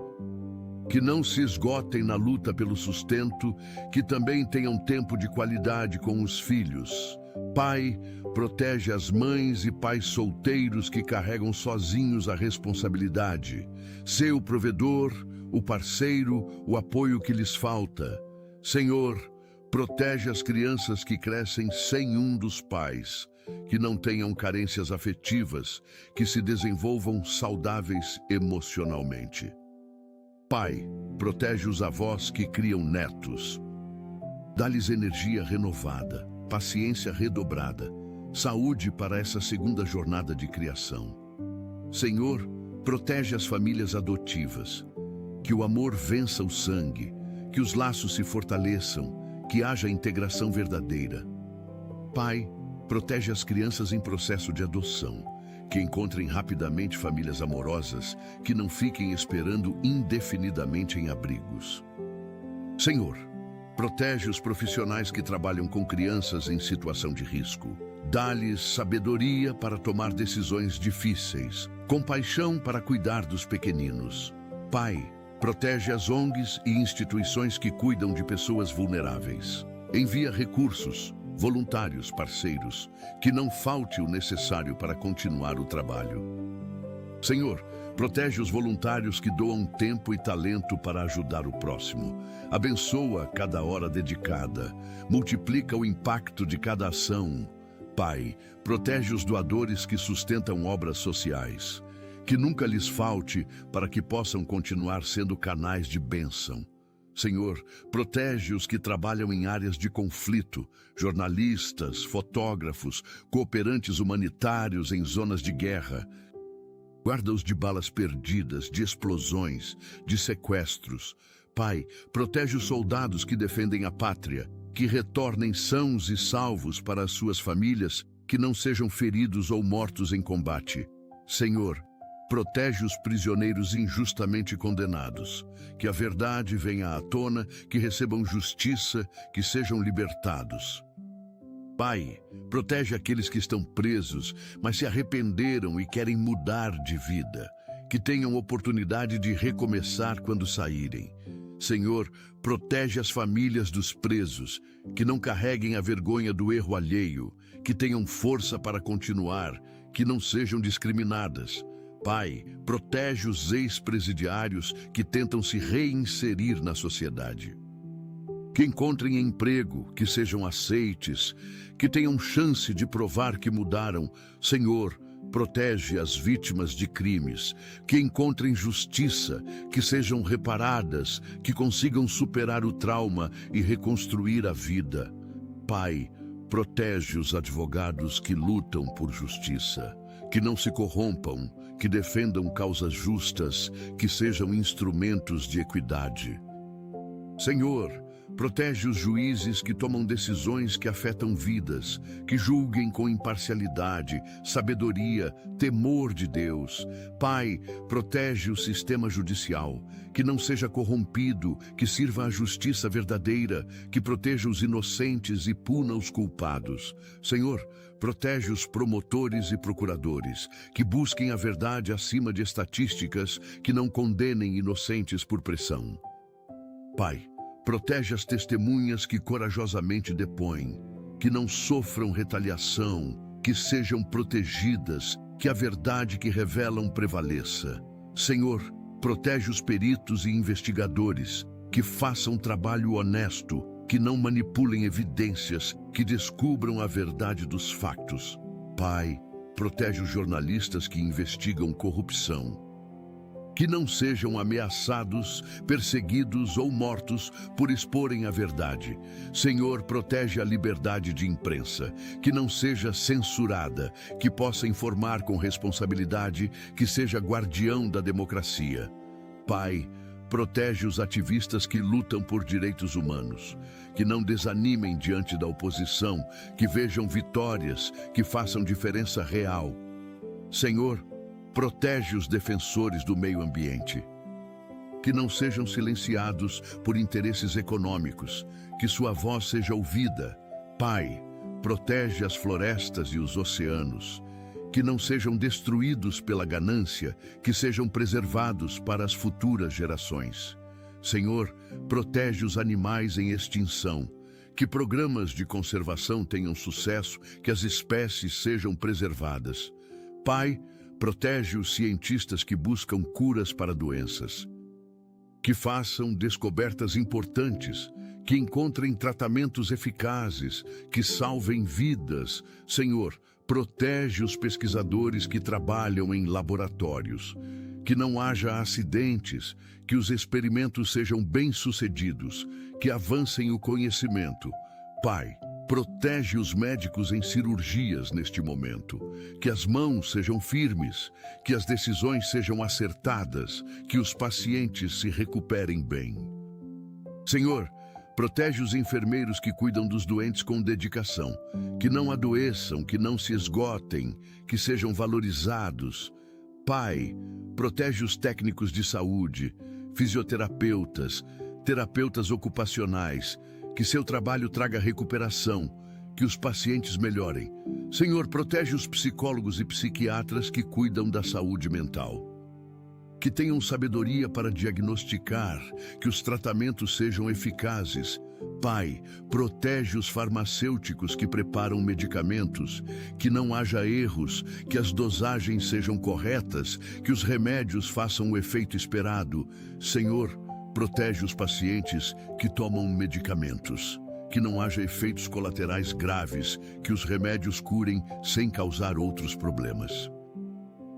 Que não se esgotem na luta pelo sustento, que também tenham tempo de qualidade com os filhos. Pai, protege as mães e pais solteiros que carregam sozinhos a responsabilidade. Sê o provedor, o parceiro, o apoio que lhes falta. Senhor, protege as crianças que crescem sem um dos pais, que não tenham carências afetivas, que se desenvolvam saudáveis emocionalmente. Pai, protege os avós que criam netos. Dá-lhes energia renovada, paciência redobrada, saúde para essa segunda jornada de criação. Senhor, protege as famílias adotivas, que o amor vença o sangue, que os laços se fortaleçam, que haja integração verdadeira. Pai, protege as crianças em processo de adoção, que encontrem rapidamente famílias amorosas, que não fiquem esperando indefinidamente em abrigos. Senhor, protege os profissionais que trabalham com crianças em situação de risco. Dá-lhes sabedoria para tomar decisões difíceis, compaixão para cuidar dos pequeninos. Pai, protege as ONGs e instituições que cuidam de pessoas vulneráveis. Envia recursos, voluntários, parceiros, que não falte o necessário para continuar o trabalho. Senhor, protege os voluntários que doam tempo e talento para ajudar o próximo. Abençoa cada hora dedicada. Multiplica o impacto de cada ação. Pai, protege os doadores que sustentam obras sociais. Que nunca lhes falte para que possam continuar sendo canais de bênção. Senhor, protege os que trabalham em áreas de conflito, jornalistas, fotógrafos, cooperantes humanitários em zonas de guerra. Guarda-os de balas perdidas, de explosões, de sequestros. Pai, protege os soldados que defendem a pátria, que retornem sãos e salvos para as suas famílias, que não sejam feridos ou mortos em combate. Senhor, protege os prisioneiros injustamente condenados, que a verdade venha à tona, que recebam justiça, que sejam libertados. Pai, protege aqueles que estão presos, mas se arrependeram e querem mudar de vida, que tenham oportunidade de recomeçar quando saírem. Senhor, protege as famílias dos presos, que não carreguem a vergonha do erro alheio, que tenham força para continuar, que não sejam discriminadas. Pai, protege os ex-presidiários que tentam se reinserir na sociedade. Que encontrem emprego, que sejam aceites, que tenham chance de provar que mudaram. Senhor, protege as vítimas de crimes, que encontrem justiça, que sejam reparadas, que consigam superar o trauma e reconstruir a vida. Pai, protege os advogados que lutam por justiça, que não se corrompam, que defendam causas justas, que sejam instrumentos de equidade. Senhor, protege os juízes que tomam decisões que afetam vidas, que julguem com imparcialidade, sabedoria, temor de Deus. Pai, protege o sistema judicial, que não seja corrompido, que sirva à justiça verdadeira, que proteja os inocentes e puna os culpados. Senhor, protege os promotores e procuradores, que busquem a verdade acima de estatísticas, que não condenem inocentes por pressão. Pai, protege as testemunhas que corajosamente depõem, que não sofram retaliação, que sejam protegidas, que a verdade que revelam prevaleça. Senhor, protege os peritos e investigadores, que façam trabalho honesto, que não manipulem evidências, que descubram a verdade dos factos. Pai, protege os jornalistas que investigam corrupção, que não sejam ameaçados, perseguidos ou mortos por exporem a verdade. Senhor, protege a liberdade de imprensa, que não seja censurada, que possa informar com responsabilidade, que seja guardião da democracia. Pai, protege os ativistas que lutam por direitos humanos, que não desanimem diante da oposição, que vejam vitórias, que façam diferença real. Senhor, protege os defensores do meio ambiente, que não sejam silenciados por interesses econômicos, que sua voz seja ouvida. Pai, protege as florestas e os oceanos, que não sejam destruídos pela ganância, que sejam preservados para as futuras gerações. Senhor, protege os animais em extinção, que programas de conservação tenham sucesso, que as espécies sejam preservadas. Pai, protege os cientistas que buscam curas para doenças, que façam descobertas importantes, que encontrem tratamentos eficazes, que salvem vidas. Senhor, protege os pesquisadores que trabalham em laboratórios, que não haja acidentes, que os experimentos sejam bem-sucedidos, que avancem o conhecimento. Pai, protege os médicos em cirurgias neste momento, que as mãos sejam firmes, que as decisões sejam acertadas, que os pacientes se recuperem bem. Senhor, protege os enfermeiros que cuidam dos doentes com dedicação, que não adoeçam, que não se esgotem, que sejam valorizados. Pai, protege os técnicos de saúde, fisioterapeutas, terapeutas ocupacionais, que seu trabalho traga recuperação, que os pacientes melhorem. Senhor, protege os psicólogos e psiquiatras que cuidam da saúde mental. Que tenham sabedoria para diagnosticar, que os tratamentos sejam eficazes. Pai, protege os farmacêuticos que preparam medicamentos, que não haja erros, que as dosagens sejam corretas, que os remédios façam o efeito esperado. Senhor, protege os pacientes que tomam medicamentos, que não haja efeitos colaterais graves, que os remédios curem sem causar outros problemas.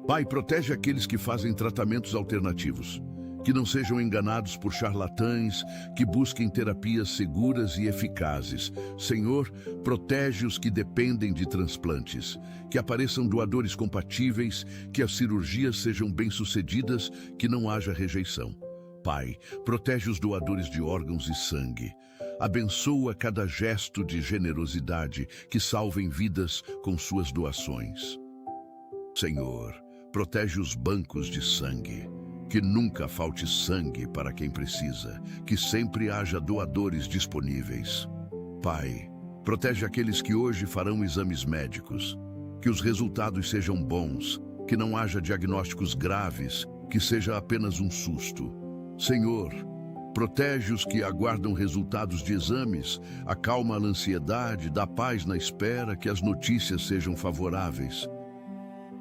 Pai, protege aqueles que fazem tratamentos alternativos, que não sejam enganados por charlatães, que busquem terapias seguras e eficazes. Senhor, protege os que dependem de transplantes, que apareçam doadores compatíveis, que as cirurgias sejam bem-sucedidas, que não haja rejeição. Pai, protege os doadores de órgãos e sangue. Abençoa cada gesto de generosidade, que salvem vidas com suas doações. Senhor, protege os bancos de sangue, que nunca falte sangue para quem precisa, que sempre haja doadores disponíveis. Pai, protege aqueles que hoje farão exames médicos, que os resultados sejam bons, que não haja diagnósticos graves, que seja apenas um susto. Senhor, protege os que aguardam resultados de exames, acalma a ansiedade, dá paz na espera, que as notícias sejam favoráveis.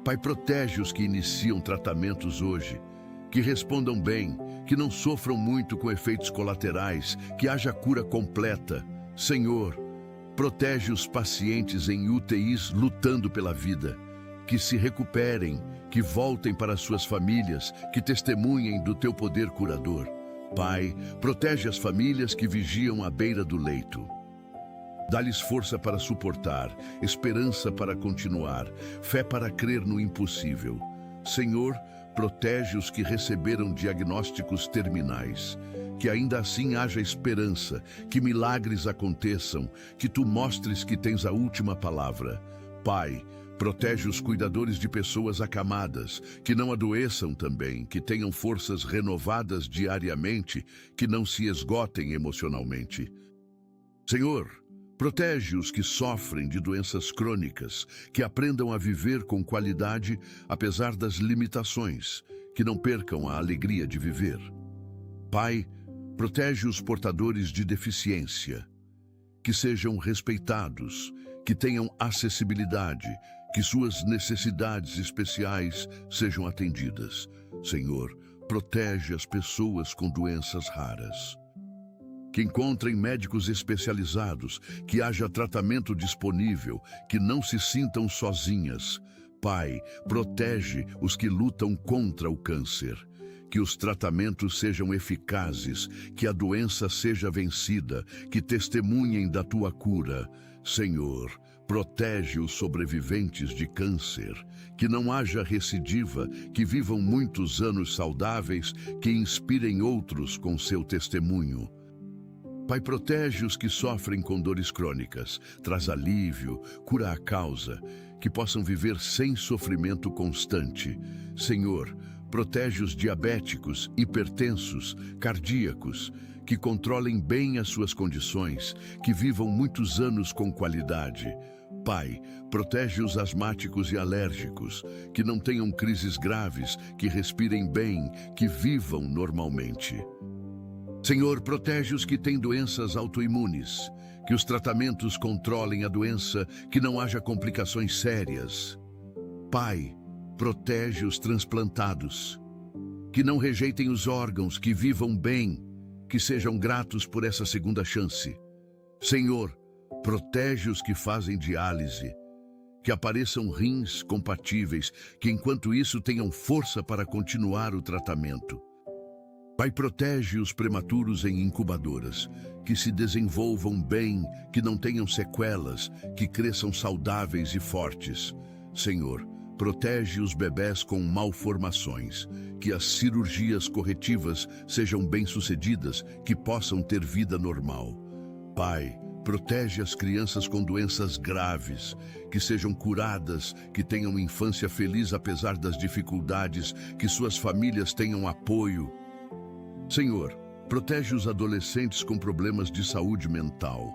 Pai, protege os que iniciam tratamentos hoje, que respondam bem, que não sofram muito com efeitos colaterais, que haja cura completa. Senhor, protege os pacientes em UTIs lutando pela vida, que se recuperem, que voltem para suas famílias, que testemunhem do teu poder curador. Pai, protege as famílias que vigiam à beira do leito. Dá-lhes força para suportar, esperança para continuar, fé para crer no impossível. Senhor, protege os que receberam diagnósticos terminais, que ainda assim haja esperança, que milagres aconteçam, que tu mostres que tens a última palavra. Pai, protege os cuidadores de pessoas acamadas, que não adoeçam também, que tenham forças renovadas diariamente, que não se esgotem emocionalmente. Senhor, protege os que sofrem de doenças crônicas, que aprendam a viver com qualidade apesar das limitações, que não percam a alegria de viver. Pai, protege os portadores de deficiência, que sejam respeitados, que tenham acessibilidade, que suas necessidades especiais sejam atendidas. Senhor, protege as pessoas com doenças raras. Que encontrem médicos especializados, que haja tratamento disponível, que não se sintam sozinhas. Pai, protege os que lutam contra o câncer. Que os tratamentos sejam eficazes, que a doença seja vencida, que testemunhem da tua cura. Senhor, protege os sobreviventes de câncer, que não haja recidiva, que vivam muitos anos saudáveis, que inspirem outros com seu testemunho. Pai, protege os que sofrem com dores crônicas, traz alívio, cura a causa, que possam viver sem sofrimento constante. Senhor, protege os diabéticos, hipertensos, cardíacos, que controlem bem as suas condições, que vivam muitos anos com qualidade. Pai, protege os asmáticos e alérgicos, que não tenham crises graves, que respirem bem, que vivam normalmente. Senhor, protege os que têm doenças autoimunes, que os tratamentos controlem a doença, que não haja complicações sérias. Pai, protege os transplantados, que não rejeitem os órgãos, que vivam bem, que sejam gratos por essa segunda chance. Senhor, protege os que fazem diálise, que apareçam rins compatíveis, que enquanto isso tenham força para continuar o tratamento. Pai, protege os prematuros em incubadoras, que se desenvolvam bem, que não tenham sequelas, que cresçam saudáveis e fortes. Senhor, protege os bebés com malformações, que as cirurgias corretivas sejam bem-sucedidas, que possam ter vida normal. Pai, protege as crianças com doenças graves, que sejam curadas, que tenham infância feliz apesar das dificuldades, que suas famílias tenham apoio. Senhor, protege os adolescentes com problemas de saúde mental,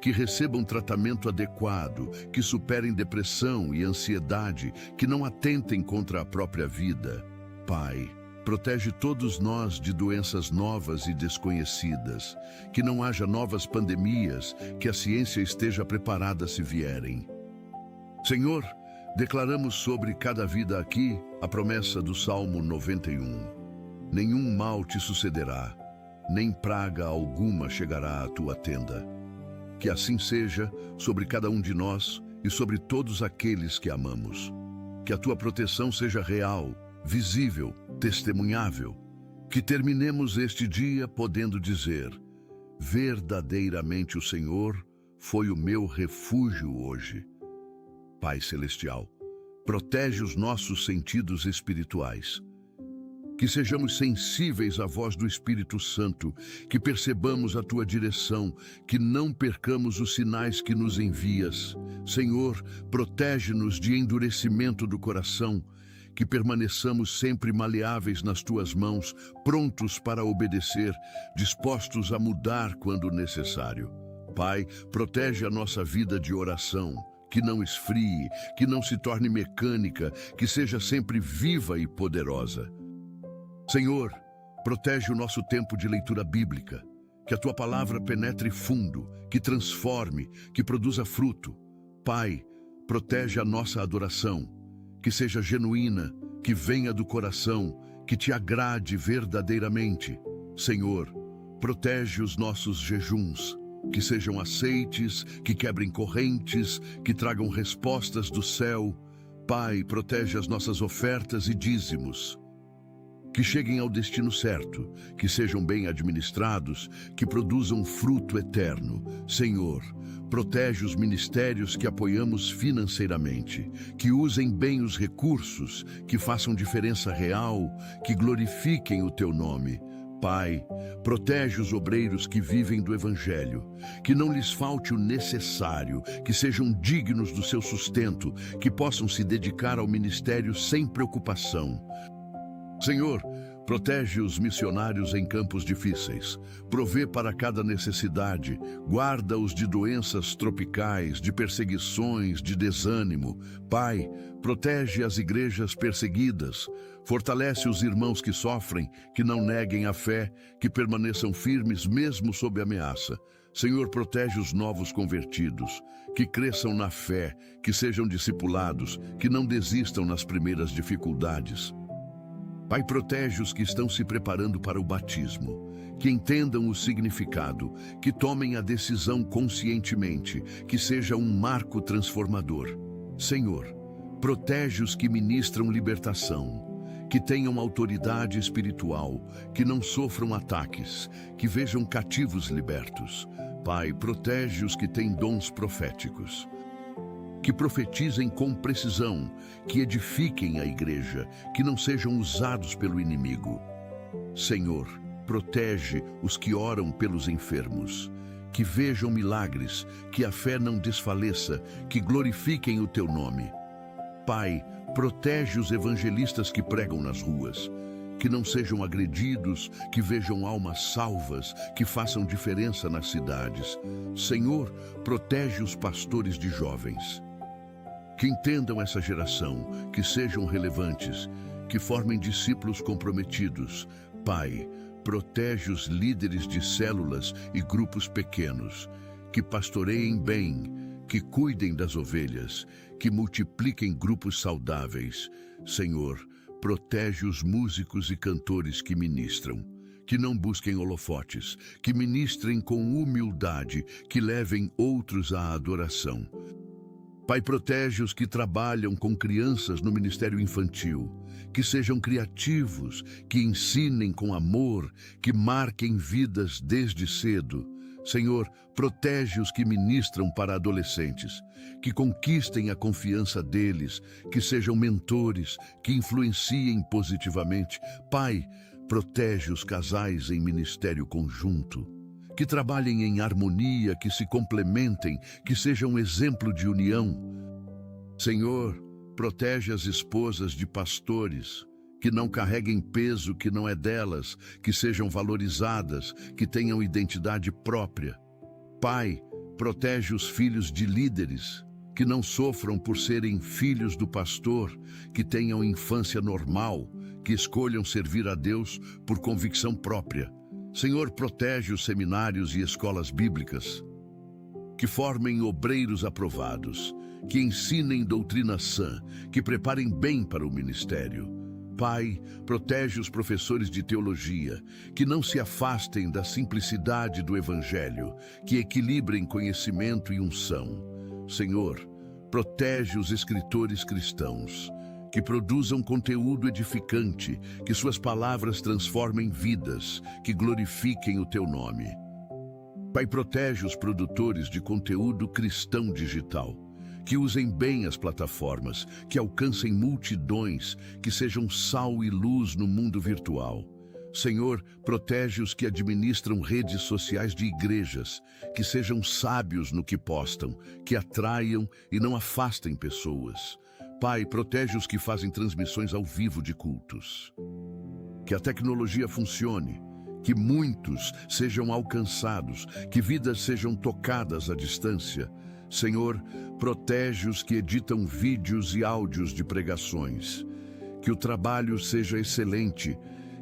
que recebam tratamento adequado, que superem depressão e ansiedade, que não atentem contra a própria vida. Pai, protege todos nós de doenças novas e desconhecidas, que não haja novas pandemias, que a ciência esteja preparada se vierem. Senhor, declaramos sobre cada vida aqui a promessa do Salmo 91. Nenhum mal te sucederá, nem praga alguma chegará à tua tenda. Que assim seja sobre cada um de nós e sobre todos aqueles que amamos. Que a tua proteção seja real, visível, testemunhável. Que terminemos este dia podendo dizer: verdadeiramente o Senhor foi o meu refúgio hoje. Pai Celestial, protege os nossos sentidos espirituais. Que sejamos sensíveis à voz do Espírito Santo, que percebamos a tua direção, que não percamos os sinais que nos envias. Senhor, protege-nos de endurecimento do coração, que permaneçamos sempre maleáveis nas tuas mãos, prontos para obedecer, dispostos a mudar quando necessário. Pai, protege a nossa vida de oração, que não esfrie, que não se torne mecânica, que seja sempre viva e poderosa. Senhor, protege o nosso tempo de leitura bíblica, que a tua palavra penetre fundo, que transforme, que produza fruto. Pai, protege a nossa adoração, que seja genuína, que venha do coração, que te agrade verdadeiramente. Senhor, protege os nossos jejuns, que sejam aceites, que quebrem correntes, que tragam respostas do céu. Pai, protege as nossas ofertas e dízimos, que cheguem ao destino certo, que sejam bem administrados, que produzam fruto eterno. Senhor, protege os ministérios que apoiamos financeiramente, que usem bem os recursos, que façam diferença real, que glorifiquem o teu nome. Pai, protege os obreiros que vivem do Evangelho, que não lhes falte o necessário, que sejam dignos do seu sustento, que possam se dedicar ao ministério sem preocupação. Senhor, protege os missionários em campos difíceis, provê para cada necessidade, guarda-os de doenças tropicais, de perseguições, de desânimo. Pai, protege as igrejas perseguidas, fortalece os irmãos que sofrem, que não neguem a fé, que permaneçam firmes mesmo sob ameaça. Senhor, protege os novos convertidos, que cresçam na fé, que sejam discipulados, que não desistam nas primeiras dificuldades. Pai, protege os que estão se preparando para o batismo, que entendam o significado, que tomem a decisão conscientemente, que seja um marco transformador. Senhor, protege os que ministram libertação, que tenham autoridade espiritual, que não sofram ataques, que vejam cativos libertos. Pai, protege os que têm dons proféticos, que profetizem com precisão, que edifiquem a igreja, que não sejam usados pelo inimigo. Senhor, protege os que oram pelos enfermos, que vejam milagres, que a fé não desfaleça, que glorifiquem o teu nome. Pai, protege os evangelistas que pregam nas ruas, que não sejam agredidos, que vejam almas salvas, que façam diferença nas cidades. Senhor, protege os pastores de jovens, que entendam essa geração, que sejam relevantes, que formem discípulos comprometidos. Pai, protege os líderes de células e grupos pequenos, que pastoreiem bem, que cuidem das ovelhas, que multipliquem grupos saudáveis. Senhor, protege os músicos e cantores que ministram, que não busquem holofotes, que ministrem com humildade, que levem outros à adoração. Pai, protege os que trabalham com crianças no ministério infantil, que sejam criativos, que ensinem com amor, que marquem vidas desde cedo. Senhor, protege os que ministram para adolescentes, que conquistem a confiança deles, que sejam mentores, que influenciem positivamente. Pai, protege os casais em ministério conjunto, que trabalhem em harmonia, que se complementem, que sejam um exemplo de união. Senhor, protege as esposas de pastores, que não carreguem peso que não é delas, que sejam valorizadas, que tenham identidade própria. Pai, protege os filhos de líderes, que não sofram por serem filhos do pastor, que tenham infância normal, que escolham servir a Deus por convicção própria. Senhor, protege os seminários e escolas bíblicas, que formem obreiros aprovados, que ensinem doutrina sã, que preparem bem para o ministério. Pai, protege os professores de teologia, que não se afastem da simplicidade do Evangelho, que equilibrem conhecimento e unção. Senhor, protege os escritores cristãos, que produzam conteúdo edificante, que suas palavras transformem vidas, que glorifiquem o teu nome. Pai, protege os produtores de conteúdo cristão digital, que usem bem as plataformas, que alcancem multidões, que sejam sal e luz no mundo virtual. Senhor, protege os que administram redes sociais de igrejas, que sejam sábios no que postam, que atraiam e não afastem pessoas. Pai, protege os que fazem transmissões ao vivo de cultos. Que a tecnologia funcione, que muitos sejam alcançados, que vidas sejam tocadas à distância. Senhor, protege os que editam vídeos e áudios de pregações. Que o trabalho seja excelente,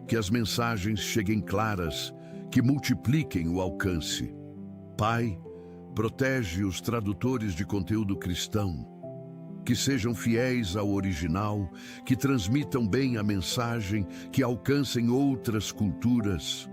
que as mensagens cheguem claras, que multipliquem o alcance. Pai, protege os tradutores de conteúdo cristão, que sejam fiéis ao original, que transmitam bem a mensagem, que alcancem outras culturas.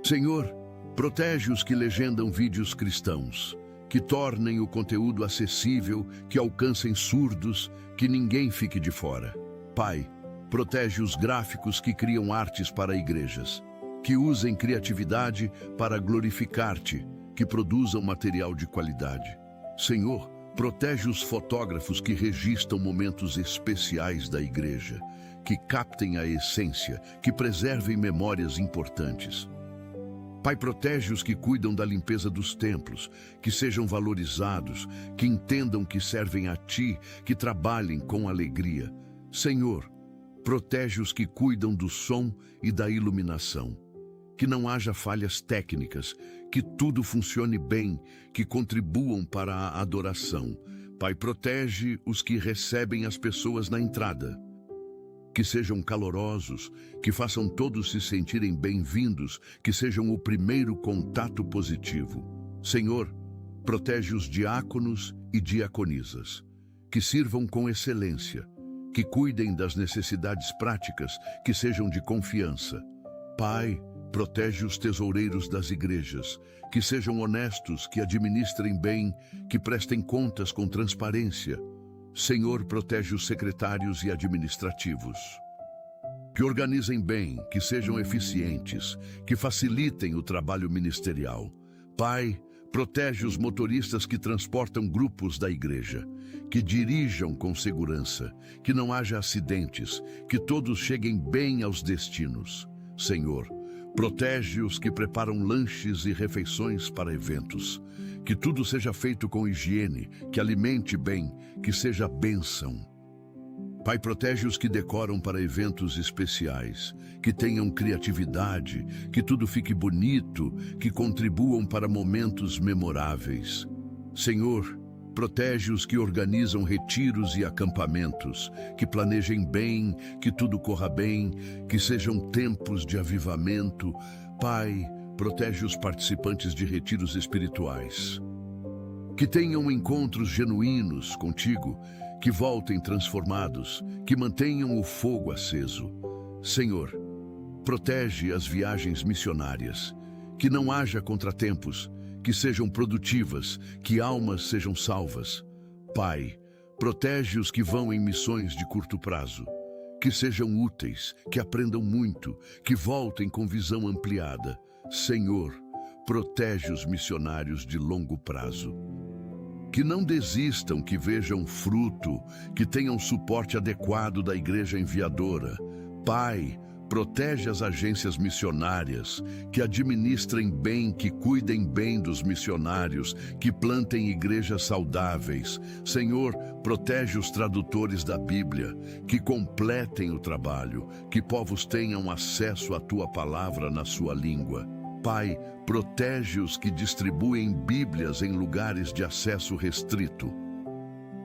Senhor, protege os que legendam vídeos cristãos, que tornem o conteúdo acessível, que alcancem surdos, que ninguém fique de fora. Pai, protege os gráficos que criam artes para igrejas, que usem criatividade para glorificar-te, que produzam material de qualidade. Senhor, protege os fotógrafos que registram momentos especiais da igreja, que captem a essência, que preservem memórias importantes. Pai, protege os que cuidam da limpeza dos templos, que sejam valorizados, que entendam que servem a Ti, que trabalhem com alegria. Senhor, protege os que cuidam do som e da iluminação, que não haja falhas técnicas, que tudo funcione bem, que contribuam para a adoração. Pai, protege os que recebem as pessoas na entrada, que sejam calorosos, que façam todos se sentirem bem-vindos, que sejam o primeiro contato positivo. Senhor, protege os diáconos e diaconisas, que sirvam com excelência, que cuidem das necessidades práticas, que sejam de confiança. Pai, protege os tesoureiros das igrejas, que sejam honestos, que administrem bem, que prestem contas com transparência. Senhor, protege os secretários e administrativos, que organizem bem, que sejam eficientes, que facilitem o trabalho ministerial. Pai, protege os motoristas que transportam grupos da igreja, que dirijam com segurança, que não haja acidentes, que todos cheguem bem aos destinos. Senhor, protege os que preparam lanches e refeições para eventos, que tudo seja feito com higiene, que alimente bem, que seja bênção. Pai, protege os que decoram para eventos especiais, que tenham criatividade, que tudo fique bonito, que contribuam para momentos memoráveis. Senhor, protege os que organizam retiros e acampamentos, que planejem bem, que tudo corra bem, que sejam tempos de avivamento. Pai, protege os participantes de retiros espirituais, que tenham encontros genuínos contigo, que voltem transformados, que mantenham o fogo aceso. Senhor, protege as viagens missionárias, que não haja contratempos, que sejam produtivas, que almas sejam salvas. Pai, protege os que vão em missões de curto prazo, que sejam úteis, que aprendam muito, que voltem com visão ampliada. Senhor, protege os missionários de longo prazo, que não desistam, que vejam fruto, que tenham suporte adequado da igreja enviadora. Pai, protege as agências missionárias, que administrem bem, que cuidem bem dos missionários, que plantem igrejas saudáveis. Senhor, protege os tradutores da Bíblia, que completem o trabalho, que povos tenham acesso à tua palavra na sua língua. Pai, protege os que distribuem Bíblias em lugares de acesso restrito.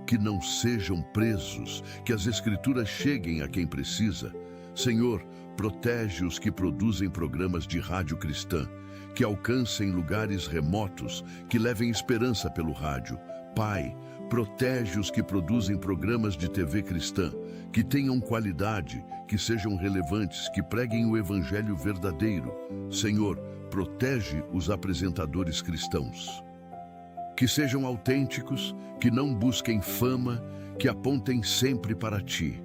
Que não sejam presos, que as Escrituras cheguem a quem precisa. Senhor, protege os que produzem programas de rádio cristã, que alcancem lugares remotos, que levem esperança pelo rádio. Pai, protege os que produzem programas de TV cristã, que tenham qualidade, que sejam relevantes, que preguem o evangelho verdadeiro. Senhor, protege os apresentadores cristãos. Que sejam autênticos, que não busquem fama, que apontem sempre para ti.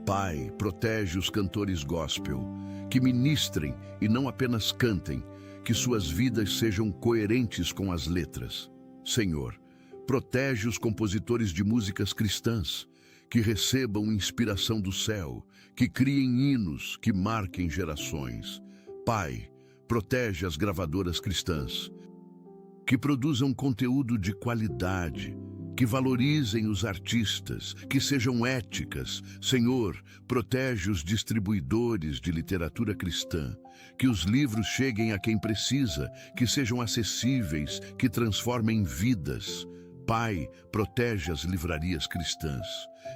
Pai, protege os cantores gospel, que ministrem e não apenas cantem, que suas vidas sejam coerentes com as letras. Senhor, protege os compositores de músicas cristãs, que recebam inspiração do céu, que criem hinos que marquem gerações. Pai, protege as gravadoras cristãs, que produzam conteúdo de qualidade, que valorizem os artistas, que sejam éticas. Senhor, protege os distribuidores de literatura cristã, que os livros cheguem a quem precisa, que sejam acessíveis, que transformem vidas. Pai, protege as livrarias cristãs,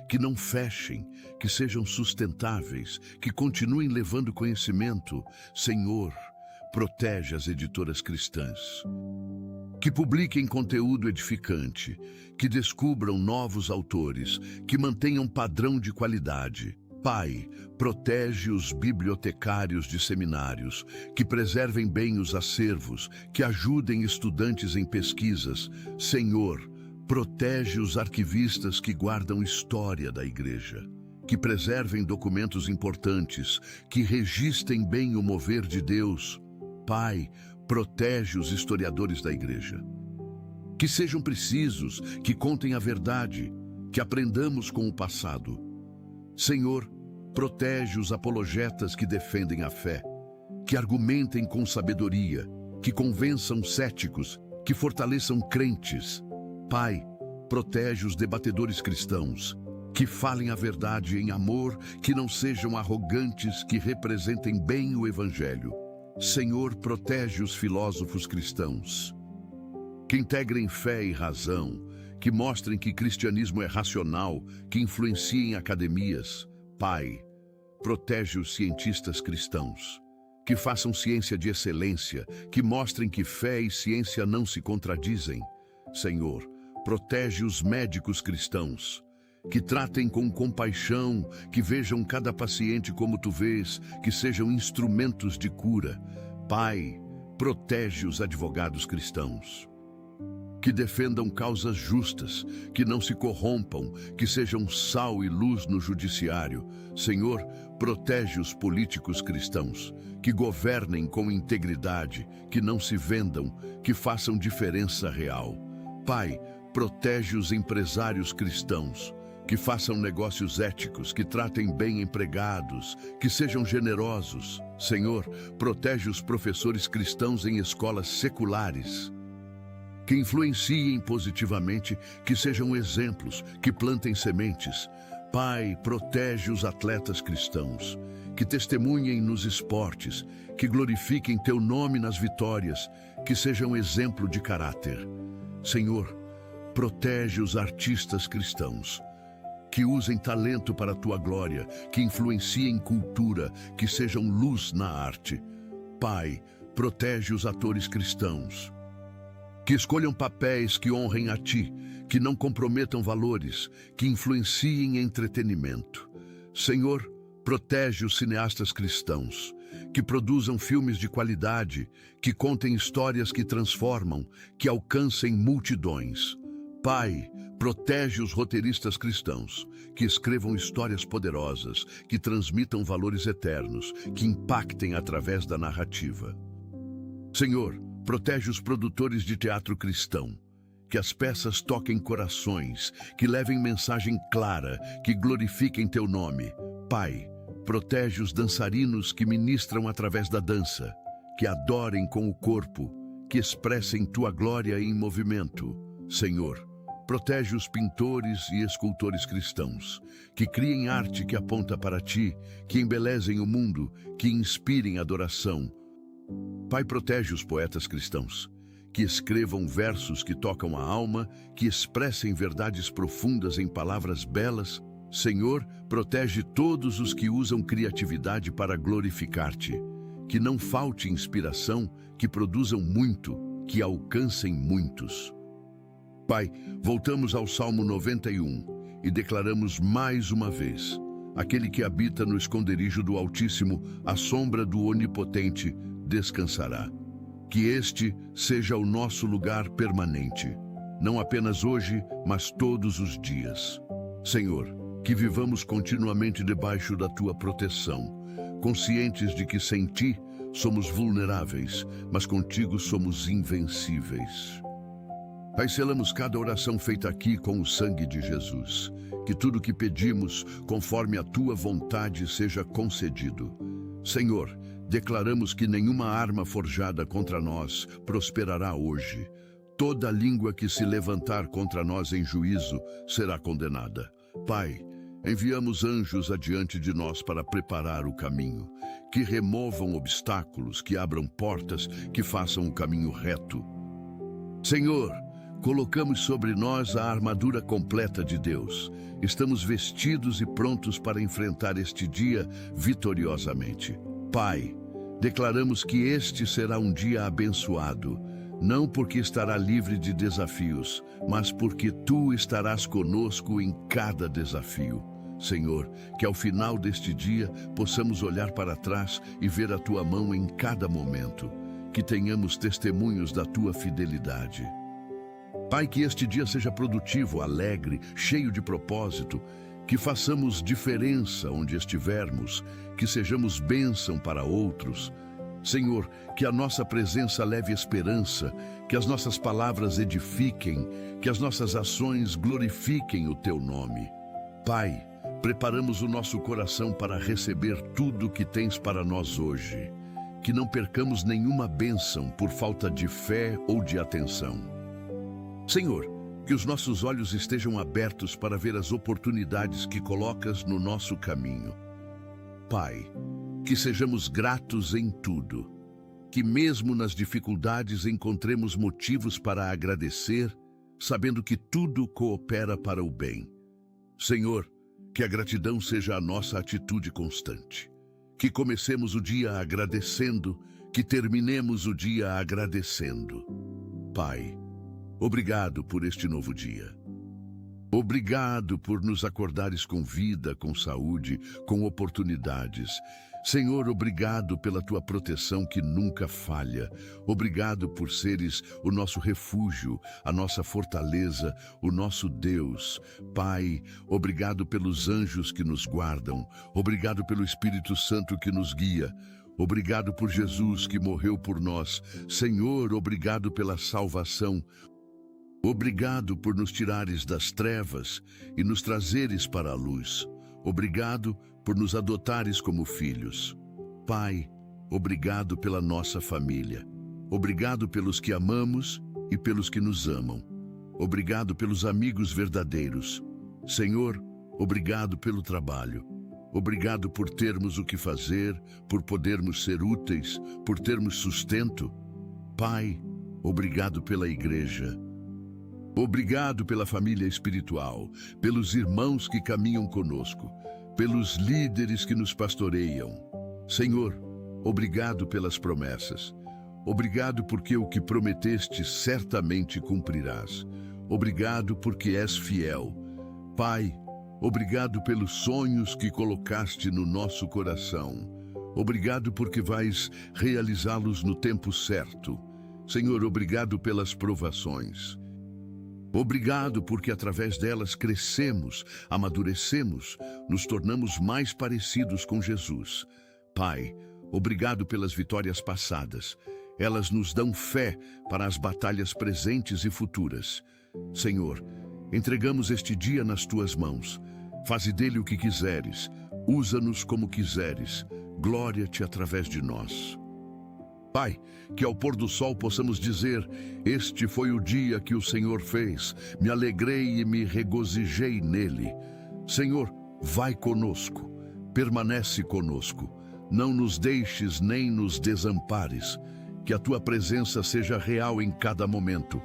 que não fechem, que sejam sustentáveis, que continuem levando conhecimento. Senhor, protege as editoras cristãs, que publiquem conteúdo edificante, que descubram novos autores, que mantenham padrão de qualidade. Pai, protege os bibliotecários de seminários, que preservem bem os acervos, que ajudem estudantes em pesquisas. Senhor, protege os arquivistas que guardam história da igreja, que preservem documentos importantes, que registrem bem o mover de Deus. Pai, protege os historiadores da igreja, que sejam precisos, que contem a verdade, que aprendamos com o passado. Senhor, protege os apologetas que defendem a fé, que argumentem com sabedoria, que convençam céticos, que fortaleçam crentes. Pai, protege os debatedores cristãos, que falem a verdade em amor, que não sejam arrogantes, que representem bem o evangelho. Senhor, protege os filósofos cristãos, que integrem fé e razão, que mostrem que cristianismo é racional, que influenciem academias. Pai, protege os cientistas cristãos, que façam ciência de excelência, que mostrem que fé e ciência não se contradizem. Senhor, protege os médicos cristãos, que tratem com compaixão, que vejam cada paciente como tu vês, que sejam instrumentos de cura. Pai, protege os advogados cristãos, que defendam causas justas, que não se corrompam, que sejam sal e luz no judiciário. Senhor, protege os políticos cristãos, que governem com integridade, que não se vendam, que façam diferença real. Pai, protege os empresários cristãos, que façam negócios éticos, que tratem bem empregados, que sejam generosos. Senhor, protege os professores cristãos em escolas seculares, que influenciem positivamente, que sejam exemplos, que plantem sementes. Pai, protege os atletas cristãos, que testemunhem nos esportes, que glorifiquem teu nome nas vitórias, que sejam exemplo de caráter. Senhor, protege os artistas cristãos, que usem talento para a tua glória, que influenciem cultura, que sejam luz na arte. Pai, protege os atores cristãos, que escolham papéis que honrem a ti, que não comprometam valores, que influenciem entretenimento. Senhor, protege os cineastas cristãos, que produzam filmes de qualidade, que contem histórias que transformam, que alcancem multidões. Pai, protege os roteiristas cristãos, que escrevam histórias poderosas, que transmitam valores eternos, que impactem através da narrativa. Senhor, protege os produtores de teatro cristão, que as peças toquem corações, que levem mensagem clara, que glorifiquem teu nome. Pai, protege os dançarinos que ministram através da dança, que adorem com o corpo, que expressem tua glória em movimento. Senhor, protege os pintores e escultores cristãos, que criem arte que aponta para ti, que embelezem o mundo, que inspirem adoração. Pai, protege os poetas cristãos, que escrevam versos que tocam a alma, que expressem verdades profundas em palavras belas. Senhor, protege todos os que usam criatividade para glorificar-te, que não falte inspiração, que produzam muito, que alcancem muitos. Pai, voltamos ao Salmo 91 e declaramos mais uma vez: aquele que habita no esconderijo do Altíssimo, à sombra do Onipotente, descansará. Que este seja o nosso lugar permanente, não apenas hoje, mas todos os dias. Senhor, que vivamos continuamente debaixo da tua proteção, conscientes de que sem ti somos vulneráveis, mas contigo somos invencíveis. Pai, selamos cada oração feita aqui com o sangue de Jesus, que tudo que pedimos, conforme a tua vontade, seja concedido. Senhor, declaramos que nenhuma arma forjada contra nós prosperará hoje. Toda língua que se levantar contra nós em juízo será condenada. Pai, enviamos anjos adiante de nós para preparar o caminho, que removam obstáculos, que abram portas, que façam o caminho reto. Senhor, colocamos sobre nós a armadura completa de Deus. Estamos vestidos e prontos para enfrentar este dia vitoriosamente. Pai, declaramos que este será um dia abençoado, não porque estará livre de desafios, mas porque tu estarás conosco em cada desafio. Senhor, que ao final deste dia possamos olhar para trás e ver a tua mão em cada momento, que tenhamos testemunhos da tua fidelidade. Pai, que este dia seja produtivo, alegre, cheio de propósito, que façamos diferença onde estivermos, que sejamos bênção para outros. Senhor, que a nossa presença leve esperança, que as nossas palavras edifiquem, que as nossas ações glorifiquem o teu nome. Pai, preparamos o nosso coração para receber tudo o que tens para nós hoje, que não percamos nenhuma bênção por falta de fé ou de atenção. Senhor, que os nossos olhos estejam abertos para ver as oportunidades que colocas no nosso caminho. Pai, que sejamos gratos em tudo, que mesmo nas dificuldades encontremos motivos para agradecer, sabendo que tudo coopera para o bem. Senhor, que a gratidão seja a nossa atitude constante, que comecemos o dia agradecendo, que terminemos o dia agradecendo. Pai, obrigado por este novo dia. Obrigado por nos acordares com vida, com saúde, com oportunidades. Senhor, obrigado pela tua proteção que nunca falha. Obrigado por seres o nosso refúgio, a nossa fortaleza, o nosso Deus. Pai, obrigado pelos anjos que nos guardam. Obrigado pelo Espírito Santo que nos guia. Obrigado por Jesus que morreu por nós. Senhor, obrigado pela salvação. Obrigado por nos tirares das trevas e nos trazeres para a luz. Obrigado por nos adotares como filhos. Pai, obrigado pela nossa família. Obrigado pelos que amamos e pelos que nos amam. Obrigado pelos amigos verdadeiros. Senhor, obrigado pelo trabalho. Obrigado por termos o que fazer, por podermos ser úteis, por termos sustento. Pai, obrigado pela igreja. Obrigado pela família espiritual, pelos irmãos que caminham conosco, pelos líderes que nos pastoreiam. Senhor, obrigado pelas promessas. Obrigado porque o que prometeste certamente cumprirás. Obrigado porque és fiel. Pai, obrigado pelos sonhos que colocaste no nosso coração. Obrigado porque vais realizá-los no tempo certo. Senhor, obrigado pelas provações. Obrigado porque através delas crescemos, amadurecemos, nos tornamos mais parecidos com Jesus. Pai, obrigado pelas vitórias passadas. Elas nos dão fé para as batalhas presentes e futuras. Senhor, entregamos este dia nas tuas mãos. Faze dele o que quiseres. Usa-nos como quiseres, glória-te através de nós. Pai, que ao pôr do sol possamos dizer: este foi o dia que o Senhor fez, me alegrei e me regozijei nele. Senhor, vai conosco, permanece conosco, não nos deixes nem nos desampares, que a tua presença seja real em cada momento.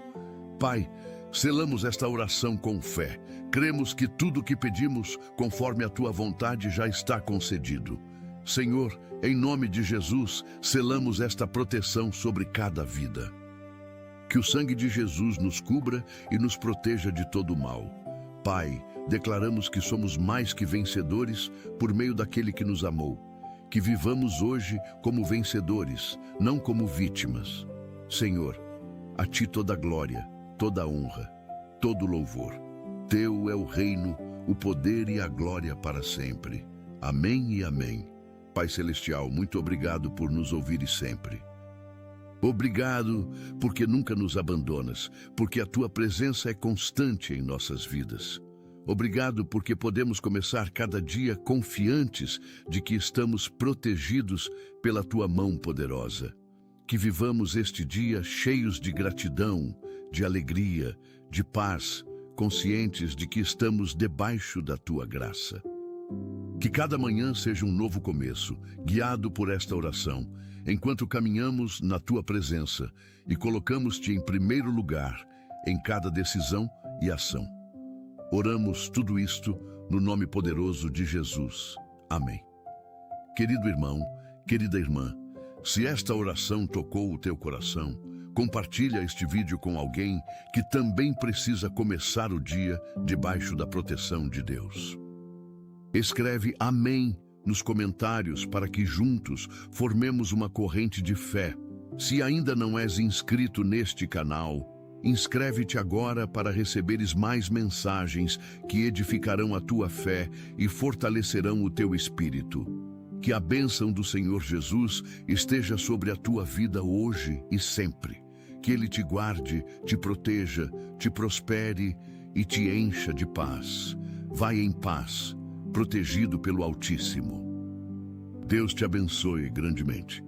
Pai, selamos esta oração com fé, cremos que tudo o que pedimos, conforme a tua vontade, já está concedido. Senhor, em nome de Jesus, selamos esta proteção sobre cada vida. Que o sangue de Jesus nos cubra e nos proteja de todo o mal. Pai, declaramos que somos mais que vencedores por meio daquele que nos amou. Que vivamos hoje como vencedores, não como vítimas. Senhor, a ti toda a glória, toda a honra, todo o louvor. Teu é o reino, o poder e a glória para sempre. Amém e amém. Pai Celestial, muito obrigado por nos ouvir sempre. Obrigado porque nunca nos abandonas, porque a tua presença é constante em nossas vidas. Obrigado porque podemos começar cada dia confiantes de que estamos protegidos pela tua mão poderosa. Que vivamos este dia cheios de gratidão, de alegria, de paz, conscientes de que estamos debaixo da tua graça. Que cada manhã seja um novo começo, guiado por esta oração, enquanto caminhamos na tua presença e colocamos-te em primeiro lugar em cada decisão e ação. Oramos tudo isto no nome poderoso de Jesus. Amém. Querido irmão, querida irmã, se esta oração tocou o teu coração, compartilha este vídeo com alguém que também precisa começar o dia debaixo da proteção de Deus. Escreve Amém nos comentários para que juntos formemos uma corrente de fé. Se ainda não és inscrito neste canal, inscreve-te agora para receberes mais mensagens que edificarão a tua fé e fortalecerão o teu espírito. Que a bênção do Senhor Jesus esteja sobre a tua vida hoje e sempre. Que Ele te guarde, te proteja, te prospere e te encha de paz. Vai em paz, protegido pelo Altíssimo. Deus te abençoe grandemente.